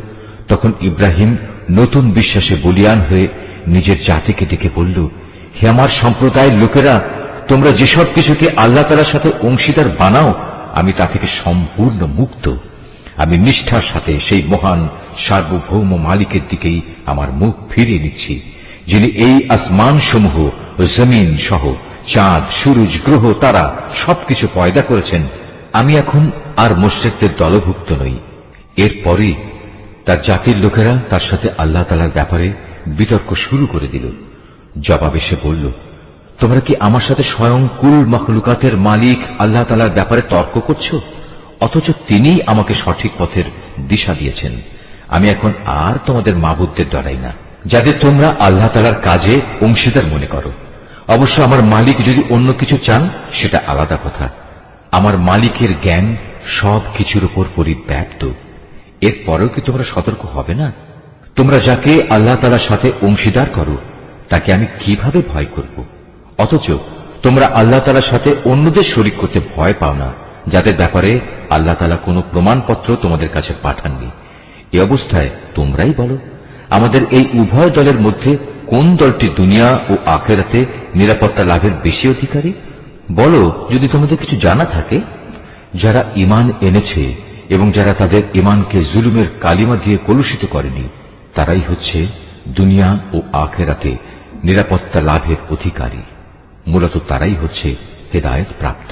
তখন ইব্রাহিম নতুন বিশ্বাসে বলিয়ান হয়ে নিজের জাতিকে ডেকে বলল, হে আমার সম্প্রদায়ের লোকেরা, তোমরা যেসব কিছুকে আল্লাহ তাআলার সাথে অংশীদার বানাও, আমি তা থেকে সম্পূর্ণ মুক্ত। আমি নিষ্ঠার সাথে সেই মহান সার্বভৌম মালিকের দিকেই আমার মুখ ফিরিয়ে নিচ্ছি, যিনি এই আসমান সমূহ ও জমিন সহ চাঁদ, সূরজ, গ্রহ, তারা সবকিছু পয়দা করেছেন। আমি এখন আর মুশরিকদের দলভুক্ত নই। এরপরে তার জাতির লোকেরা তার সাথে আল্লাহ তাআলার ব্যাপারে বিতর্ক শুরু করে দিল। জবাবে সে বলল, তোমরা কি আমার সাথে স্বয়ং কুল মখলুকাতের মালিক আল্লাহ তাআলার ব্যাপারে তর্ক করছো, অথচ তিনিই আমাকে সঠিক পথের দিশা দিয়েছেন। আমি এখন আর তোমাদের মাবুদদের ডরাই না, যাদের তোমরা আল্লাহ তাআলার কাজে অংশীদার মনে করো। অবশ্য আমার মালিক যদি অন্য কিছু চান, সেটা আলাদা কথা। আমার মালিকের জ্ঞান সব কিছুর উপর পরিব্যাপ্ত। এরপরেও কি তোমরা সতর্ক হবে না? তোমরা যাকে আল্লাহ তাআলার সাথে অংশীদার করো, তাকে আমি কিভাবে ভয় করব? অথচ তোমরা আল্লাহ তাআলার সাথে অন্যদের শরীক করতে ভয় পাও না, যাদের ব্যাপারে আল্লাহ তাআলা কোনো প্রমাণপত্র তোমাদের কাছে পাঠাননি। এ অবস্থায় তোমরাই বলো, আমাদের এই উভয় দলের মধ্যে কোন দলটি দুনিয়া ও আখিরাতে নিরাপত্তা লাভের বেশি অধিকারী? বলো, যদি তোমাদের কিছু জানা থাকে। যারা ঈমান এনেছে এবং যারা তাদের ঈমানকে জুলুমের কালিমা দিয়ে কলুষিত করেনি, তারাই হচ্ছে দুনিয়া ও আখিরাতে নিরাপত্তা লাভের অধিকারী। মূলত তারাই হচ্ছে হেদায়েত প্রাপ্ত।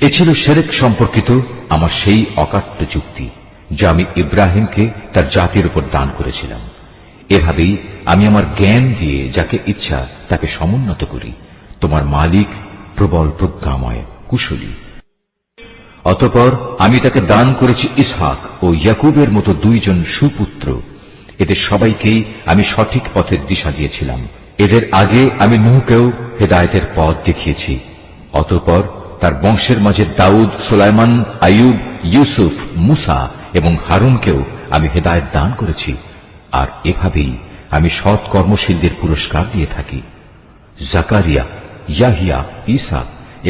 এ ছিল শিরক সম্পর্কিত আমার সেই অকাট্য যুক্তি, যা আমি ইব্রাহিমকে তার জাতির উপর দান করেছিলাম। এভাবেই আমি আমার জ্ঞান দিয়ে যাকে ইচ্ছা তাকে সমুন্নত করি। তোমার মালিক প্রবল প্রজ্ঞাময়, কুশলী। অতঃপর আমি তাকে দান করেছি ইসহাক ও ইয়াকুবের মতো দুইজন সুপুত্র। এদের সবাইকেই আমি সঠিক পথের দিশা দিয়েছিলাম। এদের আগে আমি নূহকেও হেদায়েতের পথ দেখিয়েছি। অতঃপর তার বংশের মাঝে দাউদ, সুলাইমান, আইয়ুব, ইউসুফ, মুসা এবং হারুনকেও আমি হেদায়েত দান করেছি। আর এভাবেই আমি সৎ কর্মশীলদের পুরস্কার দিয়ে থাকি। জাকারিয়া, ইয়াহিয়া, ঈসা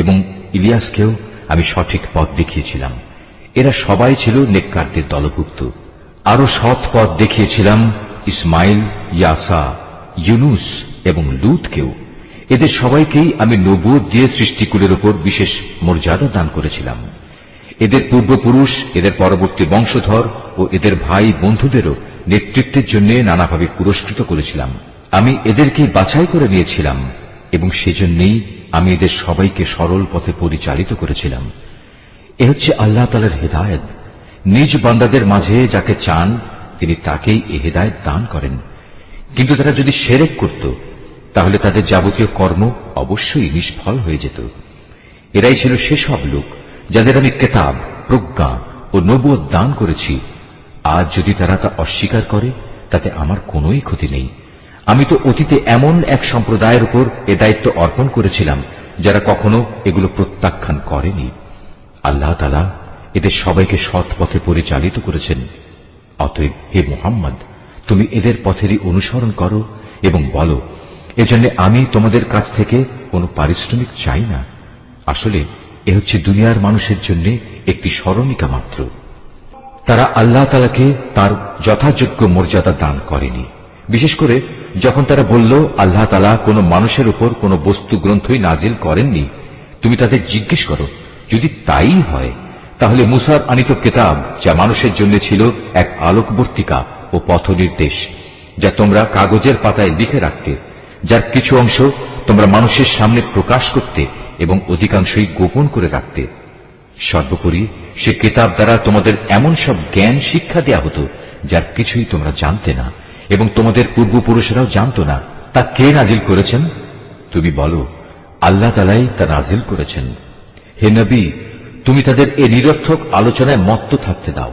এবং ইলিয়াসকেও আমি সঠিক পথ দেখিয়েছিলাম। এরা সবাই ছিল নেককারদের দলভুক্ত। আরো সৎ পথ দেখিয়েছিলাম ইসমাইল, ইয়াসা, ইউনুস এবং লূতকেও। এদের সবাইকেই আমি নবুয়ত দিয়ে সৃষ্টিকুলের উপর বিশেষ মর্যাদা দান করেছিলাম। এদের পূর্বপুরুষ, এদের পরবর্তী বংশধর ও এদের ভাই বন্ধুদেরও নেতৃত্বের জন্য নানাভাবে পুরস্কৃত করেছিলাম। আমি এদেরকে বাছাই করে নিয়েছিলাম এবং সেজন্যই আমি এদের সবাইকে সরল পথে পরিচালিত করেছিলাম। এ হচ্ছে আল্লাহ তাআলার হেদায়েত। নিজ বান্দাদের মাঝে যাকে চান তিনি তাকেই এ হেদায়েত দান করেন। কিন্তু তারা যদি শিরক করত, তাহলে তাদের যাবতীয় কর্ম অবশ্যই নিষ্ফল হয়ে যেত। এরাই ছিল সেসব লোক যাদের আমি কিতাব, প্রজ্ঞা ও নবুয়ত দান করেছি। আজ যদি তারা তা অস্বীকার করে, তাতে আমার কোনোই ক্ষতি নেই। আমি তো অতীতে এমন এক সম্প্রদায়ের উপর এ দায়িত্ব অর্পণ করেছিলাম যারা কখনো এগুলো প্রত্যাখ্যান করেনি। আল্লাহ তাআলা এদের সবাইকে সৎ পথে পরিচালিত করেছেন। অতএব হে মুহাম্মদ, তুমি এদের পথেরই অনুসরণ করো এবং বলো, এজন্য আমি তোমাদের কাছ থেকে কোনো পারিশ্রমিক চাই না। আসলে এ হচ্ছে দুনিয়ার মানুষের জন্য একটি স্মরণিকা মাত্র। তারা আল্লাহ তাআলাকে তার যথাযোগ্য মর্যাদা দান করেনি। বিশেষ করে যখন তারা বলল আল্লাহ তাআলা কোনো মানুষের উপর কোনো বস্তু গ্রন্থই নাজিল করেননি, তুমি তাদের জিজ্ঞেস করো, যদি তাই হয় তাহলে মুসার আনিত কিতাব, যা মানুষের জন্য ছিল এক আলোকবর্তিকা ও পথ নির্দেশ, যা তোমরা কাগজের পাতায় লিখে রাখতে, যার কিছু অংশ তোমরা মানুষের সামনে প্রকাশ করতে এবং অধিকাংশই গোপন করে রাখতে। সর্বোপরি সে কিতাব দ্বারা তোমাদের এমন সব জ্ঞান শিক্ষা দেয়া হতো যার কিছুই তোমরা জানতে না এবং তোমাদের পূর্বপুরুষেরাও জানত না। তা কে নাজিল করেছেন? তুমি বলো, আল্লাহ তাআলাই তা নাজিল করেছেন। হে নবী, তুমি তাদের এ নিরর্থক আলোচনায় মত্ত থাকতে দাও।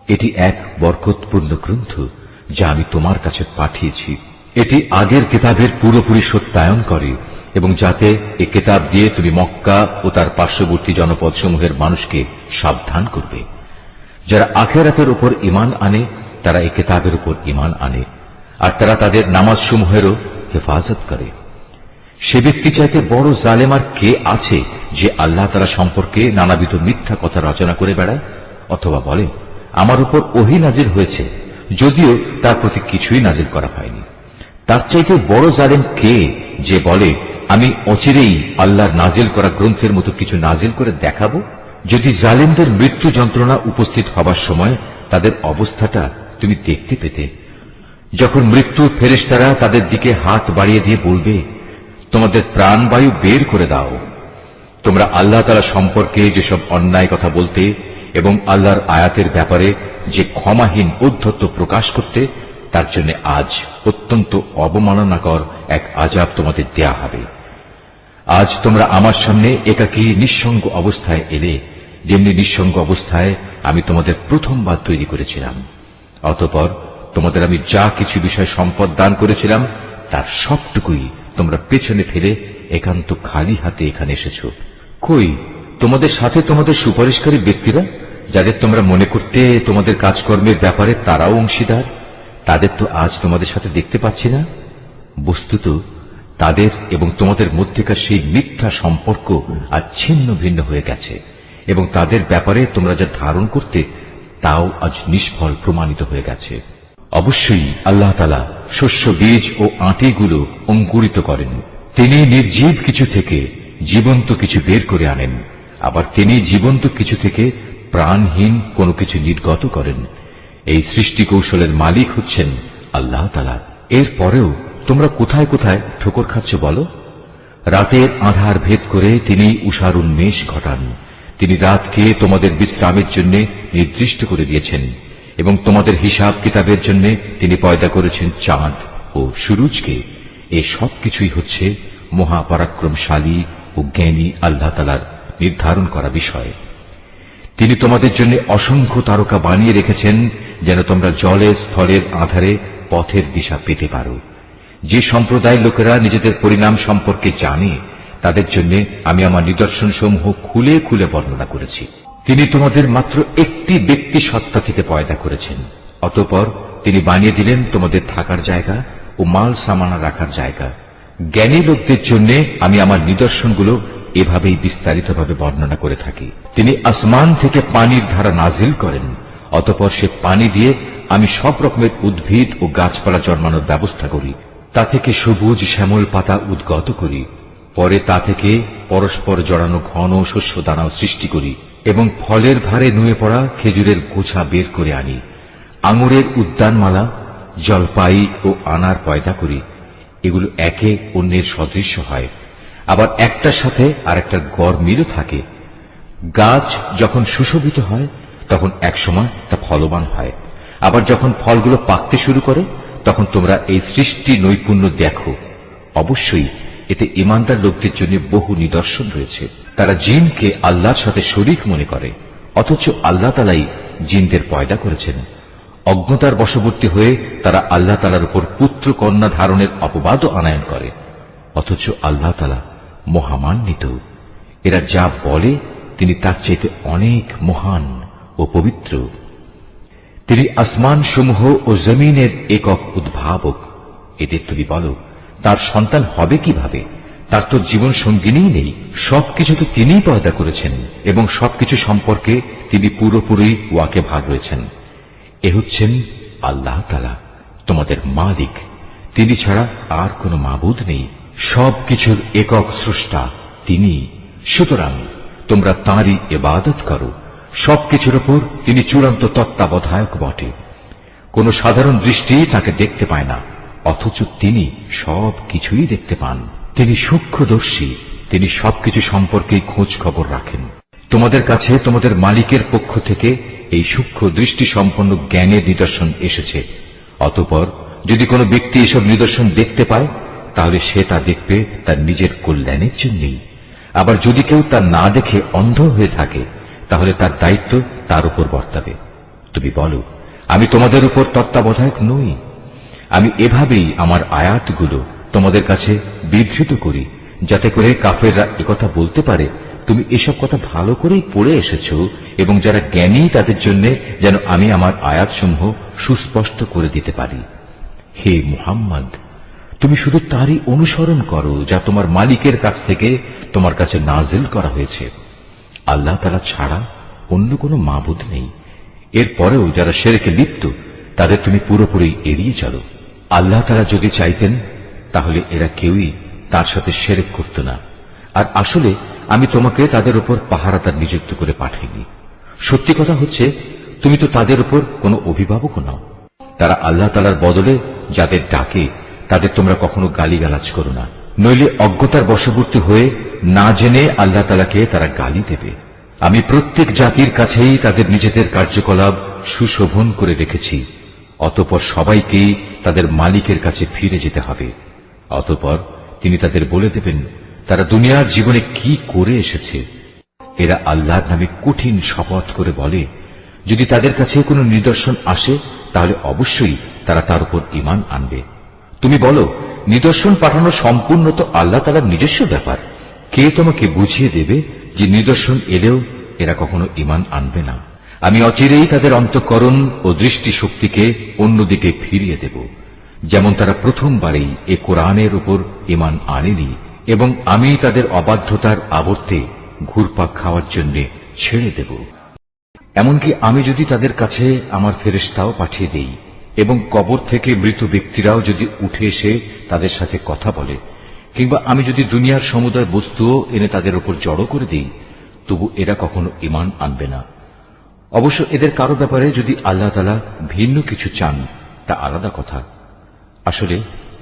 এটি এক বরকতপূর্ণ গ্রন্থ যা আমি তোমার কাছে পাঠিয়েছি। এটি আগের কিতাবের পুরোপুরি সত্যায়ন করে এবং যাতে এ কিতাব দিয়ে তুমি মক্কা ও তার পার্শ্ববর্তী জনপদসমূহের মানুষকে সাবধান করবে। যারা আখিরাতের উপর ঈমান আনে তারা এই কিতাবের উপর ঈমান আনে, আর তারা তাদের নামাজসমূহেরও হেফাজত করে। সে ব্যক্তি চাইতে বড় জালেম আর কে আছে যে আল্লাহ তাআলা সম্পর্কে নানাবিধ মিথ্যা কথা রচনা করে বেড়ায়, অথবা বলে আমার উপর ওহী নাজিল হয়েছে, যদিও তার প্রতি কিছুই নাজিল করা হয়নি। তার চাইতে বড় জালেম কে যে বলে আমি অচিরেই আল্লাহর নাজিল করা গ্রন্থের মতো কিছু নাজিল করে দেখাবো। যদি জালেমদের মৃত্যু যন্ত্রণা উপস্থিত হবার সময় তাদের অবস্থাটা তুমি দেখতে পেতে, যখন মৃত্যুর ফেরেশতারা তাদের দিকে হাত বাড়িয়ে দিয়ে বলবে, তোমাদের প্রাণবায়ু বের করে দাও। তোমরা আল্লাহ তাআলা সম্পর্কে যেসব অন্যায় কথা বলতে এবং আল্লাহর আয়াতের ব্যাপারে যে ক্ষমাহীন ঔদ্ধত্য প্রকাশ করতে, তার জন্য আজ অত্যন্ত অবমাননাকর এক আযাব তোমাদের দেয়া হবে। আজ তোমরা আমার সামনে একাকী নিঃসঙ্গ অবস্থায় এলে, যেমনি নিঃসঙ্গ অবস্থায় আমি তোমাদের প্রথমবার তৈরি করেছিলাম। অতঃপর তোমাদের আমি যা কিছু বিষয় সম্পদ দান করেছিলাম তার সবটুকুই তোমরা পেছনে ফেলে একান্ত খালি হাতে এখানে এসেছ। কই তোমাদের সাথে তোমাদের সুপারিশকারী ব্যক্তিরা, যাদের তোমরা মনে করতে তোমাদের কাজকর্মের ব্যাপারে তারাও অংশীদার? তাদের তো আজ তোমাদের সাথে দেখতে পাচ্ছি না। বস্তুত তাদের এবং তোমাদের মধ্যেকার সেই মিথ্যা সম্পর্ক আজ ছিন্ন ভিন্ন হয়ে গেছে, এবং তাদের ব্যাপারে তোমরা যা ধারণ করতে তাও আজ নিষ্ফল প্রমাণিত হয়ে গেছে। অবশ্যই আল্লাহ তাআলা শস্য বীজ ও আঁটিগুলো অঙ্কুরিত করেন। তিনি নির্জীব কিছু থেকে জীবন্ত কিছু বের করে আনেন, আবার তিনি জীবন্ত কিছু থেকে প্রাণহীন কোনো কিছু নির্গত করেন। এই সৃষ্টি কৌশলের মালিক হচ্ছেন আল্লাহ তাআলা। এরপরেও তোমরা কোথায় কোথায় ঠোকর খাচ্ছ বলো? রাতের আঁধার ভেদ করে তিনি উষার উন্মেষ ঘটান। তিনি রাতকে তোমাদের বিশ্রামের জন্য নির্দিষ্ট করে দিয়েছেন, এবং তোমাদের হিসাব কিতাবের জন্য তিনি পয়দা করেছেন চাঁদ ও সূরজকে। এ সব কিছুই হচ্ছে মহাপরাক্রমশালী ও জ্ঞানী আল্লাহ তাআলার নির্ধারণ করা বিষয়। তিনি তোমাদের জন্য অসংখ্য তারকা বানিয়ে রেখেছেন, যেন তোমরা জলে স্থলের আধারে পথের দিশা পেতে পারো। যে সম্প্রদায়ের লোকেরা নিজেদের পরিণাম সম্পর্কে জানে, তাদের জন্য আমি আমার নিদর্শনসমূহ খুলে খুলে বর্ণনা করেছি। তিনি তোমাদের মাত্র একটি ব্যক্তি সত্তা থেকে পয়দা করেছেন, অতঃপর তিনি বানিয়ে দিলেন তোমাদের থাকার জায়গা ও মাল সামানা রাখার জায়গা। জ্ঞানী লোকদের জন্য আমি আমার নিদর্শনগুলো এভাবেই বিস্তারিতভাবে বর্ণনা করে থাকি। তিনি আসমান থেকে পানির ধারা নাজিল করেন, অতঃপর সে পানি দিয়ে আমি সব রকমের উদ্ভিদ ও গাছপালা জন্মানোর ব্যবস্থা করি। তা থেকে সবুজ শ্যামল পাতা উদ্গত করি। পরে তা থেকে পরস্পর জড়ানো ঘন শস্য দানাও সৃষ্টি করি, এবং ফলের ভারে নুয়ে পড়া খেজুরের গোছা বের করে আনি। আঙুরের উদ্যানমালা, জলপাই ও আনার পয়দা করি। এগুলো একে অন্যের সদৃশ্য হয়, আবার একটার সাথে আরেকটার গড় মিলও থাকে। গাছ যখন সুশোভিত হয় তখন একসময় তা ফলবান হয়, আবার যখন ফলগুলো পাকতে শুরু করে তখন তোমরা এই সৃষ্টি নৈপুণ্য দেখো। অবশ্যই এতে ঈমানদার লোকদের জন্য বহু নিদর্শন রয়েছে। তারা জিনকে আল্লাহর সাথে শরীক মনে করে, অথচ আল্লাহ তাআলাই জিনদের পয়দা করেছেন। অজ্ঞতার বশবর্তী হয়ে তারা আল্লাহ তাআলার উপর পুত্র কন্যা ধারণের অপবাদও আনায়ন করে, অথচ আল্লাহ তাআলা মহামান্বিত। এরা যা বলে তিনি তার চাইতে অনেক মহান ও পবিত্র। তিনি আসমান সমূহ ও জমিনের একক উদ্ভাবক। এদের তুমি বলো, তার সন্তান হবে কিভাবে? তার তো জীবন সঙ্গিনী নেই। সবকিছু তো তিনিই পয়দা করেছেন, এবং সবকিছু সম্পর্কে তিনি পুরোপুরি ওয়াকিবহাল রয়েছেন। এ হচ্ছেন আল্লাহ তাআলা, তোমাদের মালিক। তিনি ছাড়া আর কোনো মাবুদ নেই। সবকিছুর একক স্রষ্টা তিনি। সুতরাং তোমরা তাঁরই ইবাদত করো। সবকিছুর উপর তিনি চূড়ান্ত তত্ত্বাবধায়ক বটে। কোন সাধারণ দৃষ্টি তাকে দেখতে পায় না, অথচ তিনি সবকিছুই দেখতে পান। তিনি সূক্ষ্মদর্শী, তিনি সবকিছু সম্পর্কে খোঁজ খবর রাখেন। তোমাদের কাছে তোমাদের মালিকের পক্ষ থেকে এই সূক্ষ্ম দৃষ্টি সম্পন্ন জ্ঞানের নিদর্শন এসেছে। অতঃপর যদি কোনো ব্যক্তি এসব নিদর্শন দেখতে পায়, তাহলে সে তা দেখবে তার নিজের কল্যাণের জন্যই। আবার যদি কেউ তা না দেখে অন্ধ হয়ে থাকে, তাহলে তার দায়িত্ব তার উপর বর্তাবে। তুমি বলো, আমি তোমাদের উপর তত্ত্বাবধায়ক নই? আমি এভাবেই আমার আয়াতগুলো তোমাদের কাছে বিধৃত করি, যাতে করে কাফেররা একথা বলতে পারে তুমি এসব কথা ভালো করেই পড়ে এসেছ, এবং যারা জ্ঞানী তাদের জন্য যেন আমি আমার আয়াতসমূহ সুস্পষ্ট করে দিতে পারি। হে মুহাম্মদ, তুমি শুধু তারই অনুসরণ করো যা তোমার মালিকের কাছ থেকে তোমার কাছে নাজিল করা হয়েছে। আল্লাহ তাআলা ছাড়া অন্য কোনো মাবুদ নেই। এরপরেও যারা শিরকে লিপ্ত, তাদের তুমি পুরোপুরি এড়িয়ে চলো। আল্লাহ তাআলা যদি চাইতেন তাহলে এরা কেউই তার সাথে শিরক করত না। আর আসলে আমি তোমাকে তাদের উপর পাহারাদার নিযুক্ত করে পাঠাইনি। সত্যি কথা হচ্ছে, তুমি তো তাদের উপর কোনো অভিভাবক নও। তারা আল্লাহ তাআলার বদলে যাদের ডাকে তাদের তোমরা কখনো গালিগালাজ করো না, নইলে অজ্ঞতার বশবর্তী হয়ে না জেনে আল্লাহ তাআলাকে তারা গালি দেবে। আমি প্রত্যেক জাতির কাছেই তাদের নিজেদের কার্যকলাপ সুশোভন করে রেখেছি। অতঃপর সবাইকেই তাদের মালিকের কাছে ফিরে যেতে হবে। অতঃপর তিনি তাদের বলে দেবেন তারা দুনিয়ার জীবনে কি করে এসেছে। এরা আল্লাহর নামে কঠিন শপথ করে বলে, যদি তাদের কাছে কোনো নিদর্শন আসে তাহলে অবশ্যই তারা তার উপর ঈমান আনবে। তুমি বলো, নিদর্শন পাঠানো সম্পূর্ণ তো আল্লাহ তাআলার নিজস্ব ব্যাপার। কে তোমাকে বুঝিয়ে দেবে যে নিদর্শন এলেও এরা কখনো ঈমান আনবে না? আমি অচিরেই তাদের অন্তঃকরণ ও দৃষ্টি শক্তিকে অন্যদিকে ফিরিয়ে দেব। যেমন তারা প্রথমবারেই এ কোরআনের উপর ঈমান আনেনি এবং আমি তাদের অবাধ্যতার আবর্তে ঘুরপাক খাওয়ার জন্য ছেড়ে দেব। এমনকি আমি যদি তাদের কাছে আমার ফেরেশতাও পাঠিয়ে দেই এবং কবর থেকে মৃত ব্যক্তিরাও যদি উঠে এসে তাদের সাথে কথা বলে, কিংবা আমি যদি দুনিয়ার সমুদয় বস্তুও এনে তাদের উপর জড়ো করে দিই, তবু এরা কখনো ঈমান আনবে না। অবশ্য এদের কারো ব্যাপারে যদি আল্লাহ তাআলা ভিন্ন কিছু চান তা আলাদা কথা। আসলে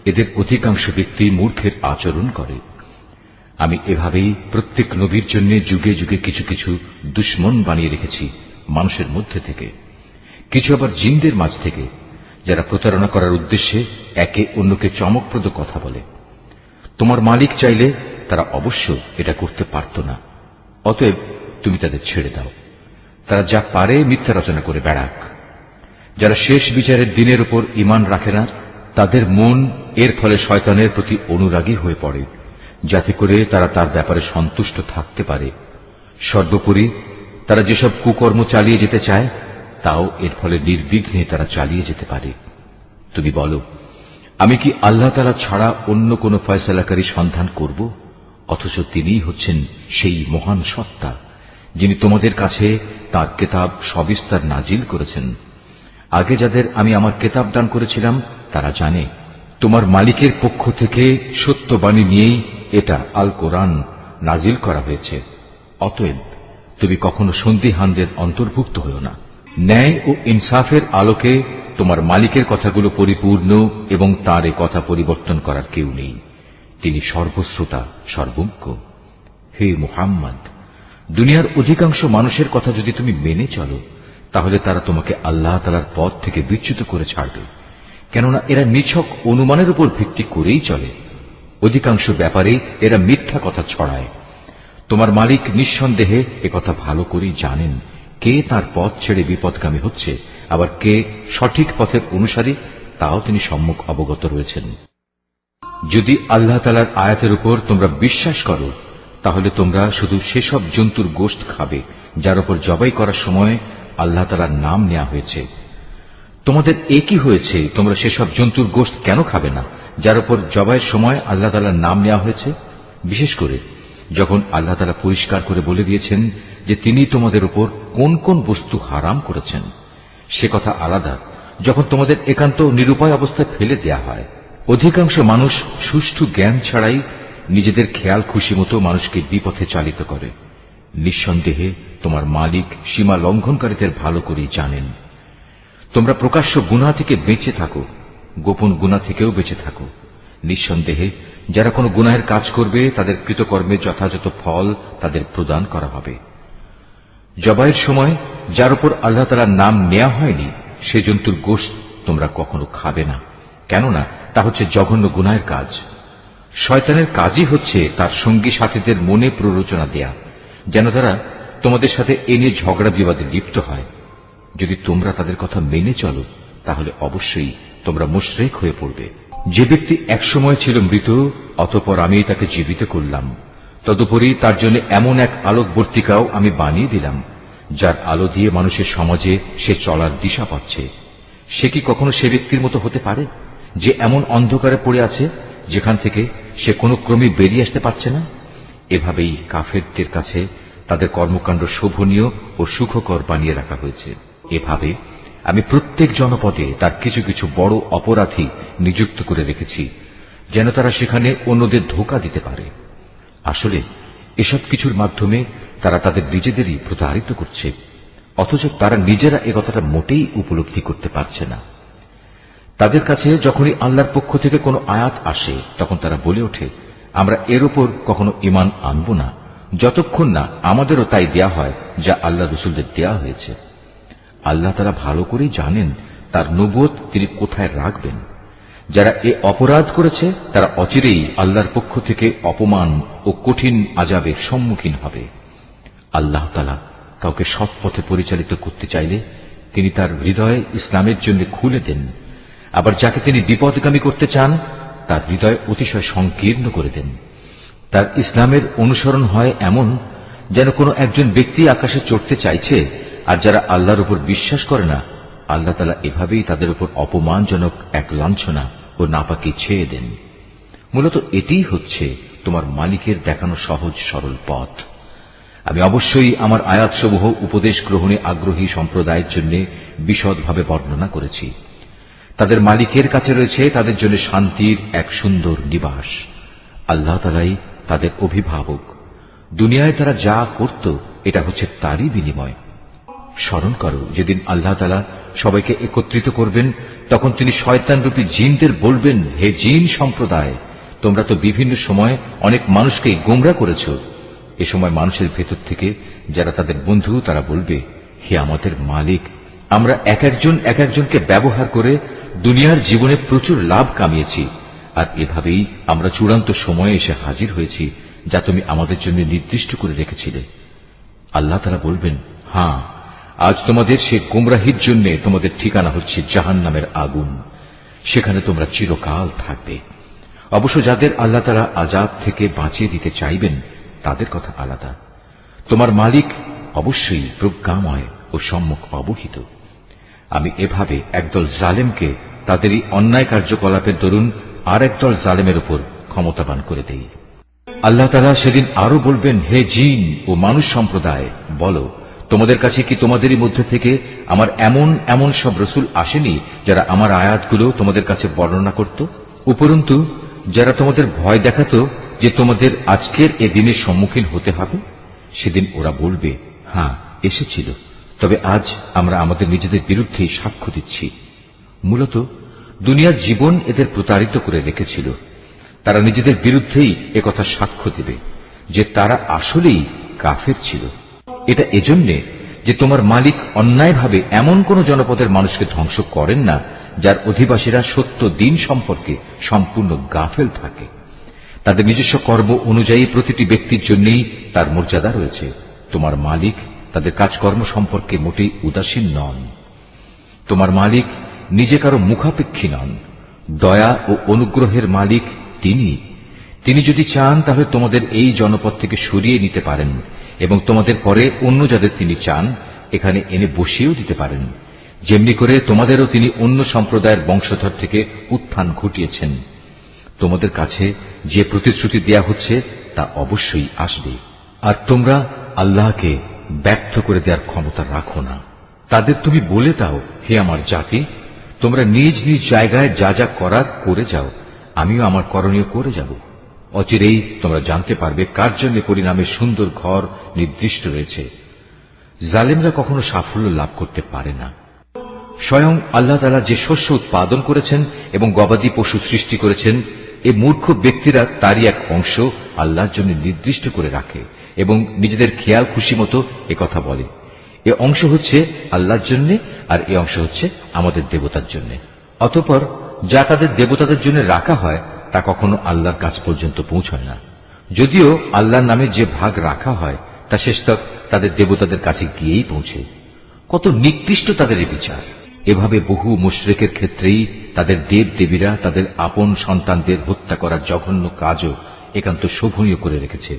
এদের অধিকাংশ ব্যক্তি মূর্খের আচরণ করে। আমি এভাবেই প্রত্যেক নবীর জন্য যুগে যুগে কিছু কিছু দুশমন বানিয়ে রেখেছি মানুষের মধ্যে থেকে, কিছু আবার জিনদের মাঝ থেকে, যারা প্রতারণা করার উদ্দেশ্যে একে অন্যকে চমকপ্রদ কথা বলে। তোমার মালিক চাইলে তারা অবশ্য এটা করতে পারত না। অতএব তুমি তাদের ছেড়ে দাও, তারা যা পারে মিথ্যা রচনা করে বেড়াক। যারা শেষ বিচারের দিনের উপর ঈমান রাখে না, তাদের মন এর ফলে শয়তানের প্রতি অনুরাগী হয়ে পড়ে, যাতে করে তারা তার ব্যাপারে সন্তুষ্ট থাকতে পারে। সর্বোপরি তারা যেসব কুকর্ম চালিয়ে যেতে চায় তাও এর ফলে নির্বিঘ্নে তারা চালিয়ে যেতে পারে। তুমি বলো, আমি কি আল্লাহ তাআলা ছাড়া অন্য কোন ফয়সালাকারী সন্ধান করব? অথচ তিনিই হচ্ছেন সেই মহান সত্তা, যিনি তোমাদের কাছে তাঁর কেতাব সবিস্তার নাজিল করেছেন। আগে যাদের আমি আমার কেতাব দান করেছিলাম তারা জানে তোমার মালিকের পক্ষ থেকে সত্যবাণী নিয়েই এটা আল কোরআন নাজিল করা হয়েছে। অতএব তুমি কখনো সন্দিহানদের অন্তর্ভুক্ত হও না। ন্যায় ও ইনসাফের আলোকে তোমার মালিকের কথাগুলো পরিপূর্ণ এবং তাঁর এ কথা পরিবর্তন করার কেউ নেই। তিনি সর্বশ্রোতা সর্বজ্ঞ। হে মুহাম্মদ, দুনিয়ার অধিকাংশ মানুষের কথা যদি তুমি মেনে চলো, তাহলে তারা তোমাকে আল্লাহ তাআলার পথ থেকে বিচ্যুত করে ছাড়বে, কেননা এরা নিছক অনুমানের উপর ভিত্তি করেই চলে। অধিকাংশ ব্যাপারে এরা মিথ্যা কথা ছড়ায়। তোমার মালিক নিঃসন্দেহে একথা ভালো করেই জানেন কে তার পথ ছেড়ে বিপদগামী হচ্ছে, আবার কে সঠিক পথের অনুসারী তাও তিনি সম্মুখ অবগত রয়েছেন। যদি আল্লাহ তাআলার আয়াতের উপর তোমরা বিশ্বাস করো, তাহলে তোমরা শুধু সেসব জন্তুর গোশত খাবে যার উপর জবাই করার সময় আল্লাহ তাআলার নাম নেওয়া হয়েছে। তোমাদের একই হয়েছে, তোমরা সেসব জন্তুর গোশত কেন খাবে না যার উপর জবাইয়ের সময় আল্লাহ তাআলার নাম নেওয়া হয়েছে? বিশেষ করে যখন আল্লাহ তাআলা পরিষ্কার করে বলে দিয়েছেন যে তিনি তোমাদের উপর কোন কোন বস্তু হারাম করেছেন। সে কথা আলাদা যখন তোমাদের একান্ত নিরুপায় অবস্থায় ফেলে দেয়া হয়। অধিকাংশ মানুষ সুষ্ঠু জ্ঞান ছাড়াই নিজেদের খেয়াল খুশি মতো মানুষকে বিপথে চালিত করে। নিঃসন্দেহে তোমার মালিক সীমা লঙ্ঘনকারীদের ভালো করেই জানেন। তোমরা প্রকাশ্য গুনাহ থেকে বেঁচে থাকো, গোপন গুনাহ থেকেও বেঁচে থাকো। নিঃসন্দেহে যারা কোনো গুনাহের কাজ করবে তাদের কৃতকর্মের যথাযথ ফল তাদের প্রদান করা হবে। জবাইয়ের সময় যার উপর আল্লাহ তাআলার নাম নেওয়া হয়নি সে জন্তুর গোশত তোমরা কখনো খাবে না, কেননা তা হচ্ছে জঘন্য গুনাহের কাজ। শয়তানের কাজই হচ্ছে তার সঙ্গী সাথীদের মনে প্ররোচনা দেয়া, যেন তারা তোমাদের সাথে এ নিয়ে ঝগড়া বিবাদে লিপ্ত হয়। যদি তোমরা তাদের কথা মেনে চলো, তাহলে অবশ্যই তোমরা মুশরিক হয়ে পড়বে। যে ব্যক্তি একসময় ছিল মৃত, অতঃপর আমি তাকে জীবিত করলাম, তদুপরি তার জন্য এমন এক আলোকবর্তিকাও আমি বানিয়ে দিলাম যার আলো দিয়ে মানুষের সমাজে সে চলার দিশা পাচ্ছে। সে কি কখনো সে ব্যক্তির মতো হতে পারে যে এমন অন্ধকারে পড়ে আছে যেখান থেকে সে কোনো ক্রমে বেরিয়ে আসতে পারছে না? এভাবেই কাফেরদের কাছে তাদের কর্মকাণ্ড শোভনীয় ও সুখকর বানিয়ে রাখা হয়েছে। এভাবে আমি প্রত্যেক জনপদে তার কিছু কিছু বড় অপরাধী নিযুক্ত করে রেখেছি, যেন তারা সেখানে অন্যদের ধোঁকা দিতে পারে। আসলে এসব কিছুর মাধ্যমে তারা তাদের নিজেদেরই প্রতারিত করছে, অথচ তারা নিজেরা এ কথাটা মোটেই উপলব্ধি করতে পারছে না। তাদের কাছে যখনই আল্লাহর পক্ষ থেকে কোনো আয়াত আসে তখন তারা বলে ওঠে, আমরা এর উপর কখনো ঈমান আনব না যতক্ষণ না আমাদেরও তাই দেয়া হয় যা আল্লাহ রাসূলদের দেয়া হয়েছে। আল্লাহ তাআলা ভালো করেই জানেন তার নবুয়ত তিনি কোথায় রাখবেন। যারা এ অপরাধ করেছে তারা অচিরেই আল্লাহর পক্ষ থেকে অপমান ও কঠিন আযাবের সম্মুখীন হবে। আল্লাহ তাআলা কাউকে সৎ পথে পরিচালিত করতে চাইলে তিনি তার হৃদয় ইসলামের জন্য খুলে দেন, আবার যাকে তিনি বিপদগামী করতে চান তার হৃদয় অতিশয় সংকীর্ণ করে দেন। তার ইসলামের অনুসরণ হয় এমন যেন কোনো একজন ব্যক্তি আকাশে চড়তে চাইছে, আর যারা আল্লাহর উপর বিশ্বাস করে না আল্লাহ তাআলা এভাবেই তাদের উপর অপমানজনক এক লাঞ্ছনা ও নাপাকি ছেয়ে দেন। মূলত এটিই হচ্ছে তোমার মালিকের দেখানো সহজ সরল পথ। আমি অবশ্যই আমার আয়াতসমূহ উপদেশ গ্রহণে আগ্রহী সম্প্রদায়ের জন্য বিশদভাবে বর্ণনা করেছি। তাদের মালিকের কাছে রয়েছে তাদের জন্য শান্তির এক সুন্দর নিবাস। আল্লাহ তাআলাই তাদের অভিভাবক। দুনিয়ায় তারা যা করত এটা হচ্ছে তারই বিনিময়। স্মরণ করো যেদিন আল্লাহ তাআলা সবাইকে একত্রিত করবেন, তখন তিনি শয়তানরূপী জিনদের বলবেন, হে জিন সম্প্রদায়, তোমরা তো বিভিন্ন সময় অনেক মানুষকে গোমরা করেছ। এ সময় মানুষের ভেতর থেকে যারা তাদের বন্ধু তারা বলবে, হে আমাদের মালিক, আমরা এক একজনকে ব্যবহার করে দুনিয়ার জীবনে প্রচুর লাভ কামিয়েছি, আর এভাবেই আমরা চূড়ান্ত সময়ে এসে হাজির হয়েছি যা তুমি আমাদের জন্য নির্দিষ্ট করে রেখেছিলে। আল্লাহ তাআলা বলবেন, হ্যাঁ, আজ তোমাদের সে গুমরাহির জন্য তোমাদের ঠিকানা হচ্ছে জাহান্নামের আগুন, সেখানে তোমরা চিরকাল থাকবে। অবশ্য যাদের আল্লাহ তাআলা আযাব থেকে বাঁচিয়ে দিতে চাইবেন তাদের কথা আলাদা। তোমার মালিক অবশ্যই প্রজ্ঞাময় ও সম্যক অবহিত। আমি এভাবে একদল জালেমকে তাদেরই অন্যায় কার্যকলাপের দরুন আর একদল জালেমের উপর ক্ষমতাবান করে দেই। আল্লাহ তাআলা সেদিন আরো বলবেন, হে জিন ও মানুষ সম্প্রদায়, বলো, তোমাদের কাছে কি তোমাদেরই মধ্যে থেকে আমার এমন এমন সব রসুল আসেনি যারা আমার আয়াতগুলো তোমাদের কাছে বর্ণনা করত? উপরন্তু যারা তোমাদের ভয় দেখাত যে তোমাদের আজকের এ দিনের সম্মুখীন হতে হবে? সেদিন ওরা বলবে, হ্যাঁ, এসেছিল, তবে আজ আমরা আমাদের নিজেদের বিরুদ্ধেই সাক্ষ্য দিচ্ছি। মূলত দুনিয়ার জীবন এদের প্রতারিত করে রেখেছিল। তারা নিজেদের বিরুদ্ধেই একথা সাক্ষ্য দেবে যে তারা আসলেই কাফের ছিল। এটা এজন্যে যে তোমার মালিক অন্যায়ভাবে এমন কোন জনপদের মানুষকে ধ্বংস করেন না যার অধিবাসীরা সত্য দিন সম্পর্কে সম্পূর্ণ গাফেল থাকে। তাদের নিজস্ব কর্ম অনুযায়ী প্রতিটি ব্যক্তির জন্যই তার মর্যাদা রয়েছে। তোমার মালিক তাদের কাজকর্ম সম্পর্কে মোটেই উদাসীন নন। তোমার মালিক নিজে কারো মুখাপেক্ষী নন। দয়া ও অনুগ্রহের মালিক তিনি যদি চান তাহলে তোমাদের এই জনপদ থেকে সরিয়ে নিতে পারেন এবং তোমাদের পরে অন্য যাদের তিনি চান এখানে এনে বসিয়েও দিতে পারেন, যেমনি করে তোমাদেরও তিনি অন্য সম্প্রদায়ের বংশধর থেকে উত্থান ঘটিয়েছেন। তোমাদের কাছে যে প্রতিশ্রুতি দেয়া হচ্ছে তা অবশ্যই আসবে, আর তোমরা আল্লাহকে ব্যর্থ করে দেওয়ার ক্ষমতা রাখো না। তাদের তুমি বলে দাও, হে আমার জাতি, তোমরা নিজ নিজ জায়গায় যা যা করার করে যাও, আমিও আমার করণীয় করে যাব। অচিরেই তোমরা জানতে পারবে কার জন্য পরিণামের সুন্দর ঘর নির্দিষ্ট রয়েছে। জালেমরা কখনো সাফল্য লাভ করতে পারে না। স্বয়ং আল্লাহ তাআলা যে শস্য উৎপাদন করেছেন এবং গবাদি পশু সৃষ্টি করেছেন, এ মূর্খ ব্যক্তিরা তারই এক অংশ আল্লাহর জন্য নির্দিষ্ট করে রাখে এবং নিজেদের খেয়াল খুশি মতো একথা বলে। এ অংশ হচ্ছে আল্লাহর জন্য আর এ অংশ হচ্ছে আমাদের দেবতার জন্য। অতঃপর যা তাদের দেবতাদের জন্য রাখা হয় তা কখনো আল্লাহর কাছ পর্যন্ত পৌঁছায় না। যদিও আল্লাহর নামে যে ভাগ রাখা হয় তা শেষতক তাদের দেবতাদের কাছে গিয়েই পৌঁছে। কত নিকৃষ্ট তাদের এই বিচার! এভাবে বহু মুশরিকের ক্ষেত্রেই তাদের দেব দেবীরা তাদের আপন সন্তানদের হত্যা করার জঘন্য কাজও একান্ত শোভনীয় করে রেখেছে।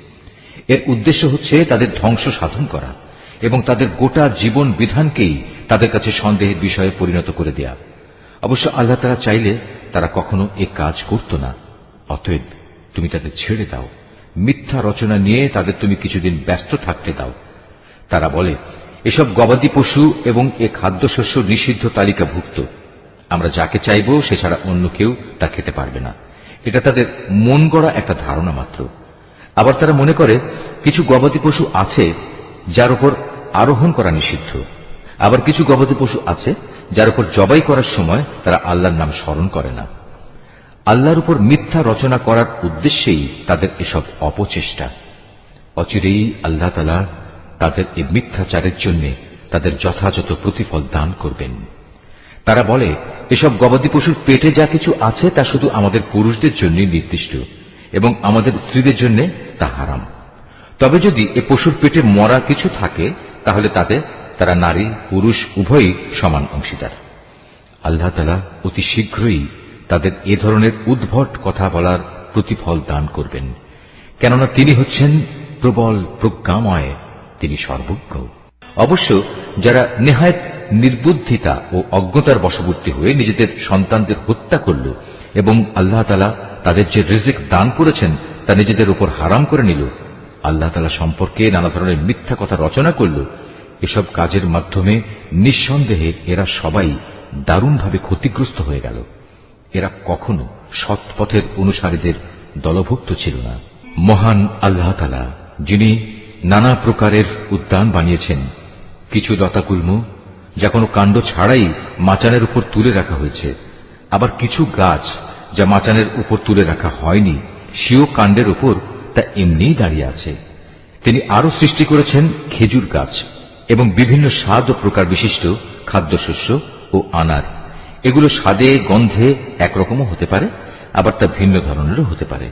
এর উদ্দেশ্য হচ্ছে তাদের ধ্বংস সাধন করা এবং তাদের গোটা জীবন বিধানকেই তাদের কাছে সন্দেহের বিষয়ে পরিণত করে দেয়া। অবশ্য আল্লাহ তাআলা চাইলে তারা কখনো এ কাজ করত না। অতএব তুমি তাদের ছেড়ে দাও, মিথ্যা রচনা নিয়ে তাদের তুমি কিছুদিন ব্যস্ত থাকতে দাও। তারা বলে, এসব গবাদি পশু এবং এ খাদ্যশস্য নিষিদ্ধ তালিকাভুক্ত, আমরা যাকে চাইব সে ছাড়া অন্য কেউ তা খেতে পারবে না। এটা তাদের মন গড়া একটা ধারণা মাত্র। আবার তারা মনে করে কিছু গবাদি পশু আছে যার উপর আরোহণ করা নিষিদ্ধ, আবার কিছু গবাদি পশু আছে যার উপর জবাই করার সময় তারা আল্লাহর নাম স্মরণ করে না। আল্লাহর উপর মিথ্যা রচনা করার উদ্দেশ্যেই তাদের এসব অপচেষ্টা। অচিরেই আল্লাহ তাআলা তাদের এই মিথ্যাচারের জন্য তাদের যথাযথ প্রতিফল দান করবেন। তারা বলে, এসব গবাদি পশুর পেটে যা কিছু আছে তা শুধু আমাদের পুরুষদের জন্য নির্দিষ্ট এবং আমাদের স্ত্রীদের জন্য তা হারাম। তবে যদি এ পশুর পেটে মরা কিছু থাকে তাহলে তারা নারী পুরুষ উভয়ই সমান অংশীদার। আল্লাহ তাআলা অতি শীঘ্রই তাদের এ ধরনের উদ্ভট কথা বলার প্রতিফল দান করবেন, কেননা তিনি হচ্ছেন প্রবল প্রজ্ঞাময়, তিনি সর্বজ্ঞ। অবশ্য যারা নেহায়েত নির্বুদ্ধিতা ও অজ্ঞতার বশবর্তী হয়ে নিজেদের সন্তানদের হত্যা করল এবং আল্লাহ তাআলা তাদের যে রিজিক দান করেছেন তা নিজেদের উপর হারাম করে নিল, আল্লাহ তাআলা সম্পর্কে নানা ধরনের মিথ্যা কথা রচনা করল, এসব কাজের মাধ্যমে নিঃসন্দেহে এরা সবাই দারুণভাবে ক্ষতিগ্রস্ত হয়ে গেল। এরা কখনো সৎ পথের অনুসারীদের দলভুক্ত ছিল না। মহান আল্লাহ তাআলা, যিনি নানা প্রকারের উদ্যান বানিয়েছেন, কিছু লতাগুল্ম যা কোনো কাণ্ড ছাড়াই মাচানের উপর তুলে রাখা হয়েছে, আবার কিছু গাছ যা মাচানের উপর তুলে রাখা হয়নি, সেও কাণ্ডের উপর তা এমনিই দাঁড়িয়ে আছে। তিনি আরো সৃষ্টি করেছেন খেজুর গাছ এবং বিভিন্ন স্বাদ ও প্রকার বিশিষ্ট খাদ্যশস্য ও আনার। এগুলো স্বাদে গন্ধে একরকমও হতে পারে, আবার তা ভিন্ন ধরনেরও হতে পারে।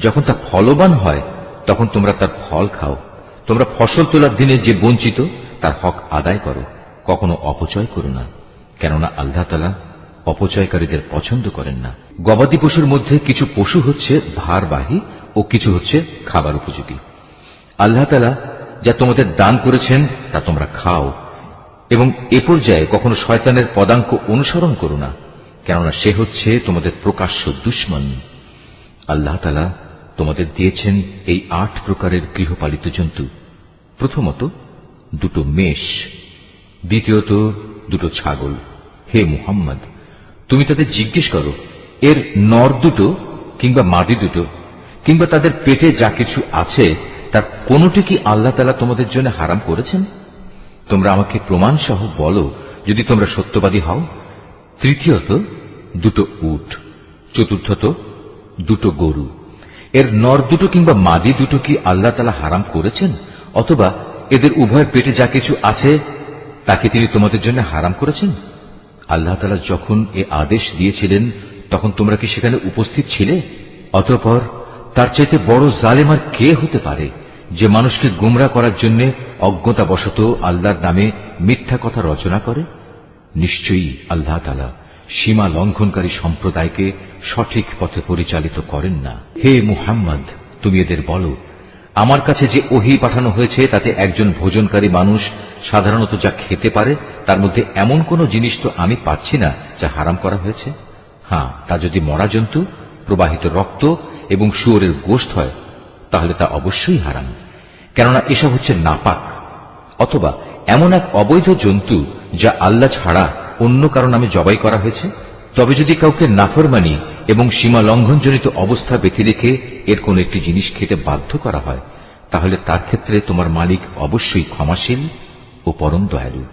যখন তা ফলবান হয় তখন তোমরা তার ফল খাও। তোমরা ফসল তোলার দিনে যে বঞ্চিত তার হক আদায় করো, কখনো অপচয় করো না, কেননা আল্লাহ তাআলা অপচয়কারীদের পছন্দ করেন না। গবাদি পশুর মধ্যে কিছু পশু হচ্ছে ভারবাহী ও কিছু হচ্ছে খাবার উপযোগী। আল্লাহ তাআলা যা তোমাদের দান করেছেন তা তোমরা খাও, এবং এ পর্যায়ে কখনো শয়তানের পদাঙ্ক অনুসরণ করো না, কেননা সে হচ্ছে তোমাদের প্রকাশ্য দুশমন। আল্লাহ তাআলা তোমাদের দিয়েছেন এই 8 প্রকারের গৃহপালিত জন্তু। প্রথমত 2 মেষ, দ্বিতীয়ত 2 ছাগল। হে মুহাম্মদ, তুমি তাদের জিজ্ঞেস করো, এর নর 2 কিংবা মাদি 2 কিংবা তাদের পেটে যা কিছু আছে তার কোনটি কি আল্লাহ তাআলা তোমাদের জন্য হারাম করেছেন? তোমরা আমাকে প্রমাণ সহ বলো যদি তোমরা সত্যবাদী হও। তৃতীয়ত 2 উট, চতুর্থত 2 গরু। এর নর 2 কিংবা মাদি 2 কি আল্লাহ তাআলা হারাম করেছেন, অথবা এদের উভয়ের পেটে যা কিছু আছে তাকে তিনি তোমাদের জন্য হারাম করেছেন? আল্লাহ তাআলা যখন এ আদেশ দিয়েছিলেন তখন তোমরা কি সেখানে উপস্থিত ছিলে? অতঃপর তার চাইতে বড় জালেম আর কে হতে পারে, যে মানুষকে গুমরা করার জন্য অজ্ঞতাবশত আল্লাহর নামে মিথ্যা কথা রচনা করে? নিশ্চয়ই আল্লাহ তাআলা সীমা লঙ্ঘনকারী সম্প্রদায়কে সঠিক পথে পরিচালিত করেন না। হে মুহাম্মদ, তুমি এদের বলো, আমার কাছে যে ওহী পাঠানো হয়েছে তাতে একজন ভোজনকারী মানুষ সাধারণত যা খেতে পারে তার মধ্যে এমন কোন জিনিস তো আমি পাচ্ছি না যা হারাম করা হয়েছে। হ্যাঁ, তা যদি মরা জন্তু, প্রবাহিত রক্ত এবং শুয়োরের গোশত হয় তাহলে তা অবশ্যই হারাম, কেননা এসব হচ্ছে নাপাক। অথবা এমন এক অবৈধ জন্তু যা আল্লাহ ছাড়া অন্য কারো নামে জবাই করা হয়েছে। তবে যদি কাউকে নাফরমানি এবং সীমা লঙ্ঘনজনিত অবস্থা বেঁধে রেখে এর কোন একটি জিনিস খেতে বাধ্য করা হয় তাহলে তার ক্ষেত্রে তোমার মালিক অবশ্যই ক্ষমাশীল ও পরম দয়ালু।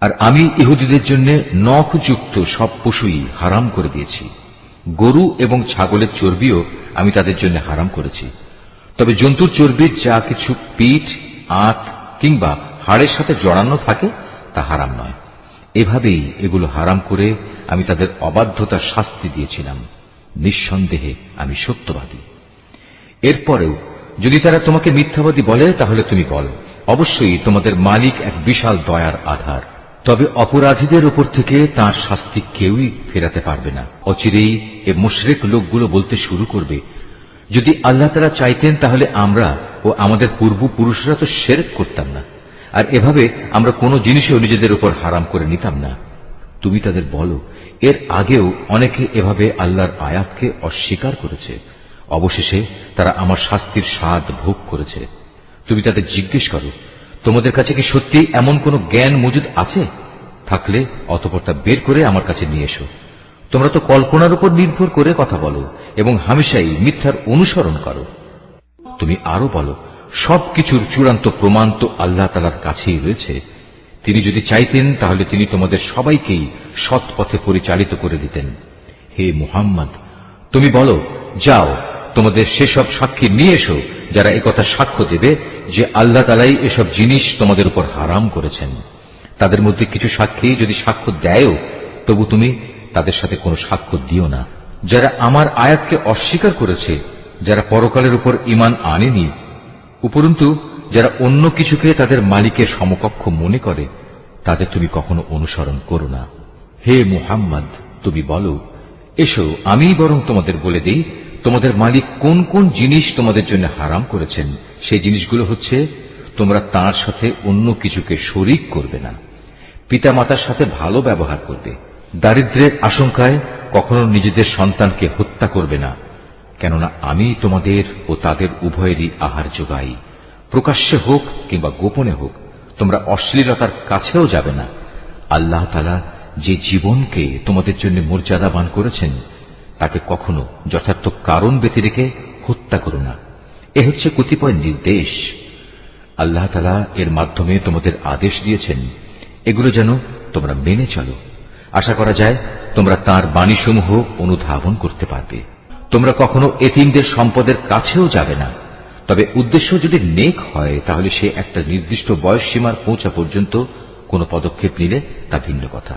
আর আমি ইহুদিদের জন্য নখযুক্ত সব পশুই হারাম করে দিয়েছি। গরু এবং ছাগলের চর্বিও আমি তাদের জন্য হারাম করেছি। তবে জন্তুর চর্বির যা কিছু পিঠ, আঁত কিংবা হাড়ের সাথে জড়ানো থাকে তা হারাম নয়। এভাবেই এগুলো হারাম করে আমি তাদের অবাধ্যতার শাস্তি দিয়েছিলাম। নিঃসন্দেহে আমি সত্যবাদী। এরপরেও যদি তারা তোমাকে মিথ্যাবাদী বলে তাহলে তুমি বলো, অবশ্যই তোমাদের মালিক এক বিশাল দয়ার আধার। তবে অপরাধীদের উপর থেকে তাঁর শাস্তি কেউই ফেরাতে পারবে না। অচিরেই এ মুশরিক লোকগুলো বলতে শুরু করবে, যদি আল্লাহ তাআলা চাইতেন তাহলে আমরা ও আমাদের পূর্বপুরুষরা তো শিরক করতাম না, আর এভাবে আমরা কোনো জিনিসও নিজেদের উপর হারাম করে নিতাম না। তুমি তাদের বলো, এর আগেও অনেকে এভাবে আল্লাহর আয়াতকে অস্বীকার করেছে, অবশেষে তারা আমার শাস্তির স্বাদ ভোগ করেছে। তুমি তাদের জিজ্ঞেস করো, তোমাদের কাছে কি সত্যি এমন কোন জ্ঞান মজুদ আছে? থাকলে অতঃপর তা বের করে আমার কাছে নিয়ে এসো। তোমরা তো কল্পনার উপর নির্ভর করে কথা বলো এবং হামেশাই মিথ্যার অনুসরণ করো। তুমি আরো বলো, সবকিছুর চূড়ান্ত প্রমাণ তো আল্লাহ তাআলার কাছেই রয়েছে। তিনি যদি চাইতেন তাহলে তিনি তোমাদের সবাইকেই সৎ পথে পরিচালিত করে দিতেন। হে মুহাম্মদ, তুমি বলো, যাও তোমাদের সেসব সাক্ষী নিয়ে এসো যারা একথা সাক্ষ্য দেবে যে আল্লাহ তাআলাই এসব জিনিস তোমাদের উপর হারাম করেছেন। তাদের মধ্যে কিছু সাক্ষী যদি সাক্ষ্য দেয়ও তবু তুমি তাদের সাথে কোনো সাক্ষ্য দিও না। যারা আমার আয়াতকে অস্বীকার করেছে, যারা পরকালের উপর ঈমান আনেনি, উপরন্তু যারা অন্য কিছুকে তাদের মালিকের সমকক্ষ মনে করে, তাদের তুমি কখনো অনুসরণ করো না। হে মুহাম্মদ, তুমি বলো, এসো আমি বরং তোমাদের বলে দেই তোমাদের মালিক কোন কোন জিনিস তোমাদের জন্য হারাম করেছেন। সেই জিনিসগুলো হচ্ছে, তোমরা তাঁর সাথে অন্য কিছুকে শরীক করবে না, পিতামাতার সাথে ভালো ব্যবহার করবে, দারিদ্র্যের আশঙ্কায় কখনো নিজেদের সন্তানকে হত্যা করবে না, কেননা আমি তোমাদের ও তাদের উভয়েরই আহার যোগাই। প্রকাশ্যে হোক কিংবা গোপনে হোক তোমরা অশ্লীলতার কাছেও যাবে না। আল্লাহ তাআলা যে জীবনকে তোমাদের জন্য মর্যাদাবান করেছেন তাকে কখনো যথার্থ কারণ ব্যতি রেখে হত্যা করো না। এ হচ্ছে কতিপয় নির্দেশ। আল্লাহ তাআলা এর মাধ্যমে তোমাদের আদেশ দিয়েছেন, এগুলো যেন তোমরা মেনে চলো। আশা করা যায় তোমরা তাঁর বাণীসমূহ অনুধাবন করতে পারবে। তোমরা কখনো এতিমদের সম্পদের কাছেও যাবে না, তবে উদ্দেশ্য যদি নেক হয় তাহলে সে একটা নির্দিষ্ট বয়স সীমার পৌঁছা পর্যন্ত কোনো পদক্ষেপ নিলে তা ভিন্ন কথা।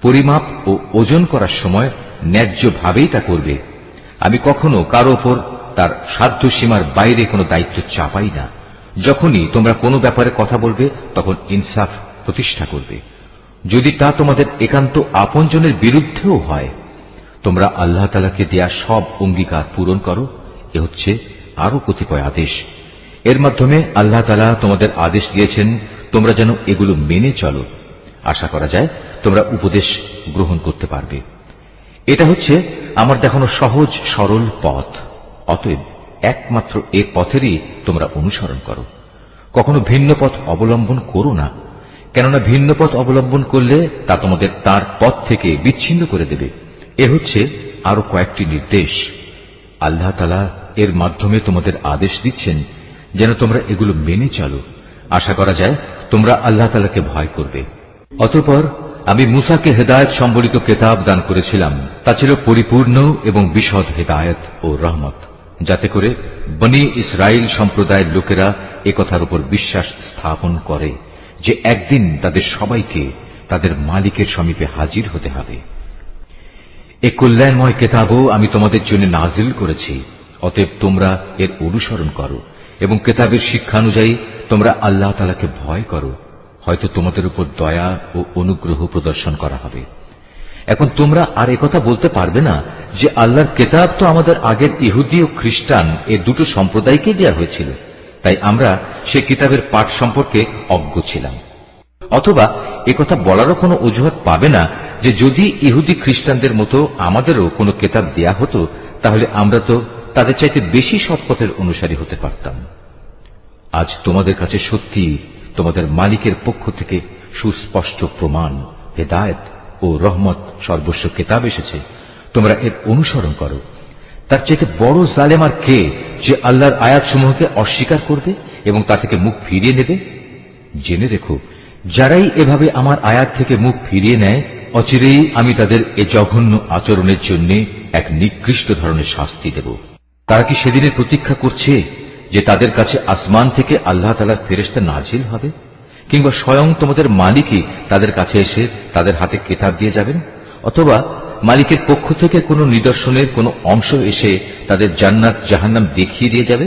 পরিমাপ ও ওজন করার সময় ন্যায্যভাবেই তা করবে। আমি কখনো কারো ওপর তার সাধ্য সীমার বাইরে কোনো দায়িত্ব চাপাই না। যখনই তোমরা কোনো ব্যাপারে কথা বলবে তখন ইনসাফ প্রতিষ্ঠা করবে, যদি তা তোমাদের একান্ত আপনজনের বিরুদ্ধেও হয়। তোমরা আল্লাহ তাআলাকে দেয়া সব অঙ্গীকার পূরণ করো। এ হচ্ছে আরো কতিপয় আদেশ। এর মাধ্যমে আল্লাহ তাআলা তোমাদের আদেশ দিয়েছেন তোমরা যেন এগুলো মেনে চলো। আশা করা যায় তোমরা উপদেশ গ্রহণ করতে পারবে। এটা হচ্ছে আমার দেখানো সহজ সরল পথ। অতএব একমাত্র এ পথেরই তোমরা অনুসরণ করো। কখনো ভিন্ন পথ অবলম্বন করো না, কেননা ভিন্ন পথ অবলম্বন করলে তা তোমাদের তার পথ থেকে বিচ্ছিন্ন করে দেবে। এ হচ্ছে আরো কয়েকটি নির্দেশ। আল্লাহ তাআলা এর মাধ্যমে তোমাদের আদেশ দিচ্ছেন যেন তোমরা এগুলো মেনে চলো। আশা করা যায় তোমরা আল্লাহ তাআলাকে ভয় করবে। অতঃপর আমি মূসাকে হেদায়েত সম্বলিত কিতাব দান করেছিলাম। তা ছিল পরিপূর্ণ এবং বিশদ হেদায়েত ও রহমত, যাতে করে বনি ইসরাইল সম্প্রদায়ের লোকেরা একথার উপর বিশ্বাস স্থাপন করে যে একদিন তাদের সবাইকে তাদের মালিকের সমীপে হাজির হতে হবে। এ কল্যাণময় কিতাবও আমি তোমাদের জন্য নাজিল করেছি। অতএব তোমরা এর অনুসরণ করো এবং কিতাবের শিক্ষানুযায়ী তোমরা আল্লাহ তাআলাকে ভয় করো। হয়তো তোমাদের উপর দয়া ও অনুগ্রহ প্রদর্শন করা হবে। এখন তোমরা আর একথা বলতে পারবে না যে আল্লাহর কিতাব তো আমাদের আগের ইহুদি ও খ্রিস্টান এ দুটো সম্প্রদায়কে দেওয়া হয়েছিল, তাই আমরা সে কিতাবের পাঠ সম্পর্কে অজ্ঞ ছিলাম। অথবা একথা বলারও কোনো অজুহাত পাবে না যে যদি ইহুদি খ্রিস্টানদের মতো আমাদেরও কোনো কিতাব দেয়া হতো তাহলে আমরা তো তাদের চাইতে বেশি সৎপথের অনুসারী হতে পারতাম। আজ তোমাদের কাছে সত্যি তোমাদের মালিকের পক্ষ থেকে সুস্পষ্ট প্রমাণ, হেদায়েত ও রহমত সর্বস্ব কিতাব এসেছে। তোমরা এর অনুসরণ করো। তার চাইতে বড় জালেম আর কে যে আল্লাহর আয়াতসমূহকে অস্বীকার করবে এবং তা থেকে মুখ ফিরিয়ে নেবে? জেনে রেখো, যারাই এভাবে আমার আয়াত থেকে মুখ ফিরিয়ে নেয় অচিরেই আমি তাদের এ জঘন্য আচরণের জন্য এক নিকৃষ্ট ধরনের শাস্তি দেব। তারা কি সেদিনের প্রতীক্ষা করছে যে তাদের কাছে আসমান থেকে আল্লাহ তাআলার ফেরেশতা নাজিল হবে, কিংবা স্বয়ং তোমাদের মালিকই তাদের কাছে এসে তাদের হাতে কিতাব দিয়ে যাবেন, অথবা মালিকের পক্ষ থেকে কোনো নিদর্শনের কোনো অংশ এসে তাদের জান্নাত জাহান্নাম দেখিয়ে দিয়ে যাবে?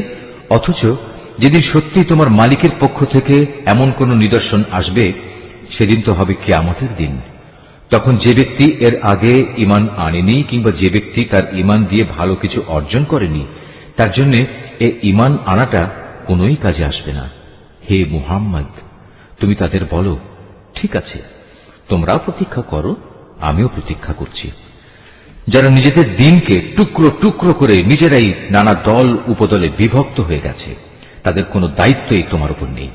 অথচ যেদিন সত্যি তোমার মালিকের পক্ষ থেকে এমন কোন নিদর্শন আসবে সেদিন তো হবে কিয়ামতের দিন। তখন যে ব্যক্তি এর আগে ঈমান আনেনি কিংবা যে ব্যক্তি তার ঈমান দিয়ে ভালো কিছু অর্জন করেনি তার জন্য এ ঈমান আনাটা কোনোই কাজে আসবে না। হে মুহাম্মদ, তুমি তাদের বলো, ঠিক আছে, তোমরাও প্রতীক্ষা করো, আমিও প্রতীক্ষা করছি। যারা নিজেদের দিনকে টুকরো টুকরো করে নিজেরাই নানা দল উপদলে বিভক্ত হয়ে গেছে তাদের কোনো দায়িত্বই তোমার উপর নেই।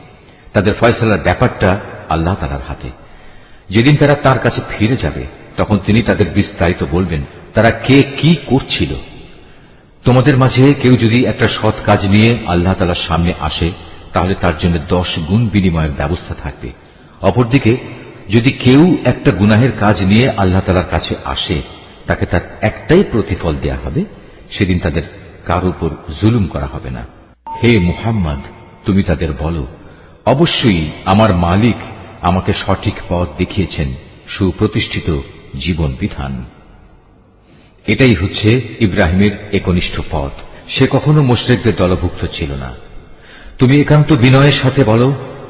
তাদের ফয়সালার ব্যাপারটা আল্লাহ তাআলার হাতে। যেদিন তারা তার কাছে ফিরে যাবে তখন তিনি তাদের বিস্তারিত বলবেন তারা কে কি করছিল। তোমাদের মাঝে কেউ যদি একটা সৎ কাজ নিয়ে আল্লাহ তাআলার সামনে আসে তাহলে তার জন্য 10 গুণ বিনিময়ের ব্যবস্থা থাকবে। অপরদিকে যদি কেউ একটা গুনাহের কাজ নিয়ে আল্লাহ তাআলার কাছে আসে তাকে তার একটাই প্রতিফল দেয়া হবে, সেদিন তাদের কার উপর জুলুম করা হবে না। হে মুহাম্মদ, তুমি তাদের বলো, অবশ্যই আমার মালিক আমাকে সঠিক পথ দেখিয়েছেন, সুপ্রতিষ্ঠিত জীবন বিধান। এটাই হচ্ছে ইব্রাহিমের একনিষ্ঠ পথ। সে কখনো মুশরিকদের দলভুক্ত ছিল না। তুমি একান্ত বিনয়ের সাথে বলো,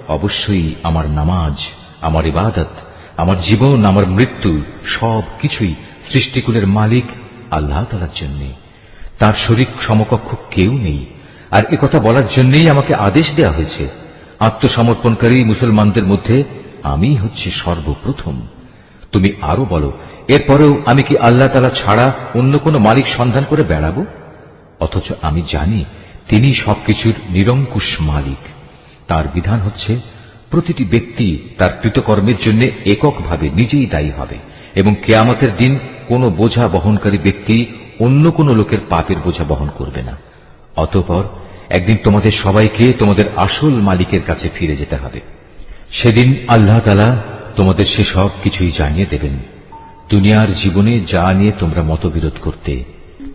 অবশ্যই আমার নামাজ, আমার ইবাদত, আমার জীবন, আমার মৃত্যু সব কিছুই সৃষ্টিকুলের মালিক আল্লাহ তাআলার জন্য। তার শরীক সমকক্ষ কেউ নেই। আর একথা বলার জন্যই আমাকে আদেশ দেয়া হয়েছে। আত্মসমর্পণকারী মুসলমানদের মধ্যে আমি হচ্ছে সর্বপ্রথম। তুমি আরো বলো, এরপরেও আমি কি আল্লাহ তাআলা ছাড়া অন্য কোনো মালিক সন্ধান করে বেড়াবো? অথচ আমি জানি তিনি সবকিছুর নিরঙ্কুশ মালিক। তার বিধান হচ্ছে প্রতিটি ব্যক্তি তার কৃতকর্মের জন্য এককভাবে নিজেই দায়ী হবে এবং কিয়ামতের দিন কোনো বোঝা বহনকারী ব্যক্তি অন্য কোনো লোকের পাপের বোঝা বহন করবে না। অতঃপর একদিন তোমাদের সবাইকে তোমাদের আসল মালিকের কাছে ফিরে যেতে হবে। সেদিন আল্লাহ তাআলা তোমাদের সেসব কিছুই জানিয়ে দেবেন। দুনিয়ার জীবনে যা নিয়ে তোমরা মতবিরোধ করতে,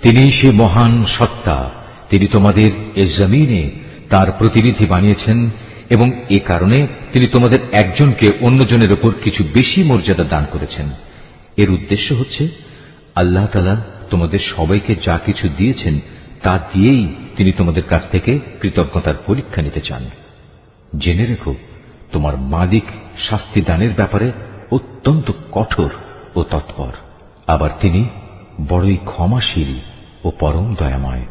তিনি সে মহান সত্তা, তিনি তোমাদের এ জমিনে তার প্রতিনিধি বানিয়েছেন এবং এ কারণে তিনি তোমাদের একজনকে অন্যজনের উপর কিছু বেশি মর্যাদা দান করেছেন। এর উদ্দেশ্য হচ্ছে আল্লাহ তাআলা তোমাদের সবাইকে যা কিছু দিয়েছেন তা দিয়েই তিনি তোমাদের কাছ থেকে কৃতজ্ঞতার পরীক্ষা নিতে চান। জেনে রেখো, তোমার মালিক শাস্তি দানের ব্যাপারে অত্যন্ত কঠোর ও তৎপর। আবার তিনি বড়ই ক্ষমাশীল ও পরম দয়াময়।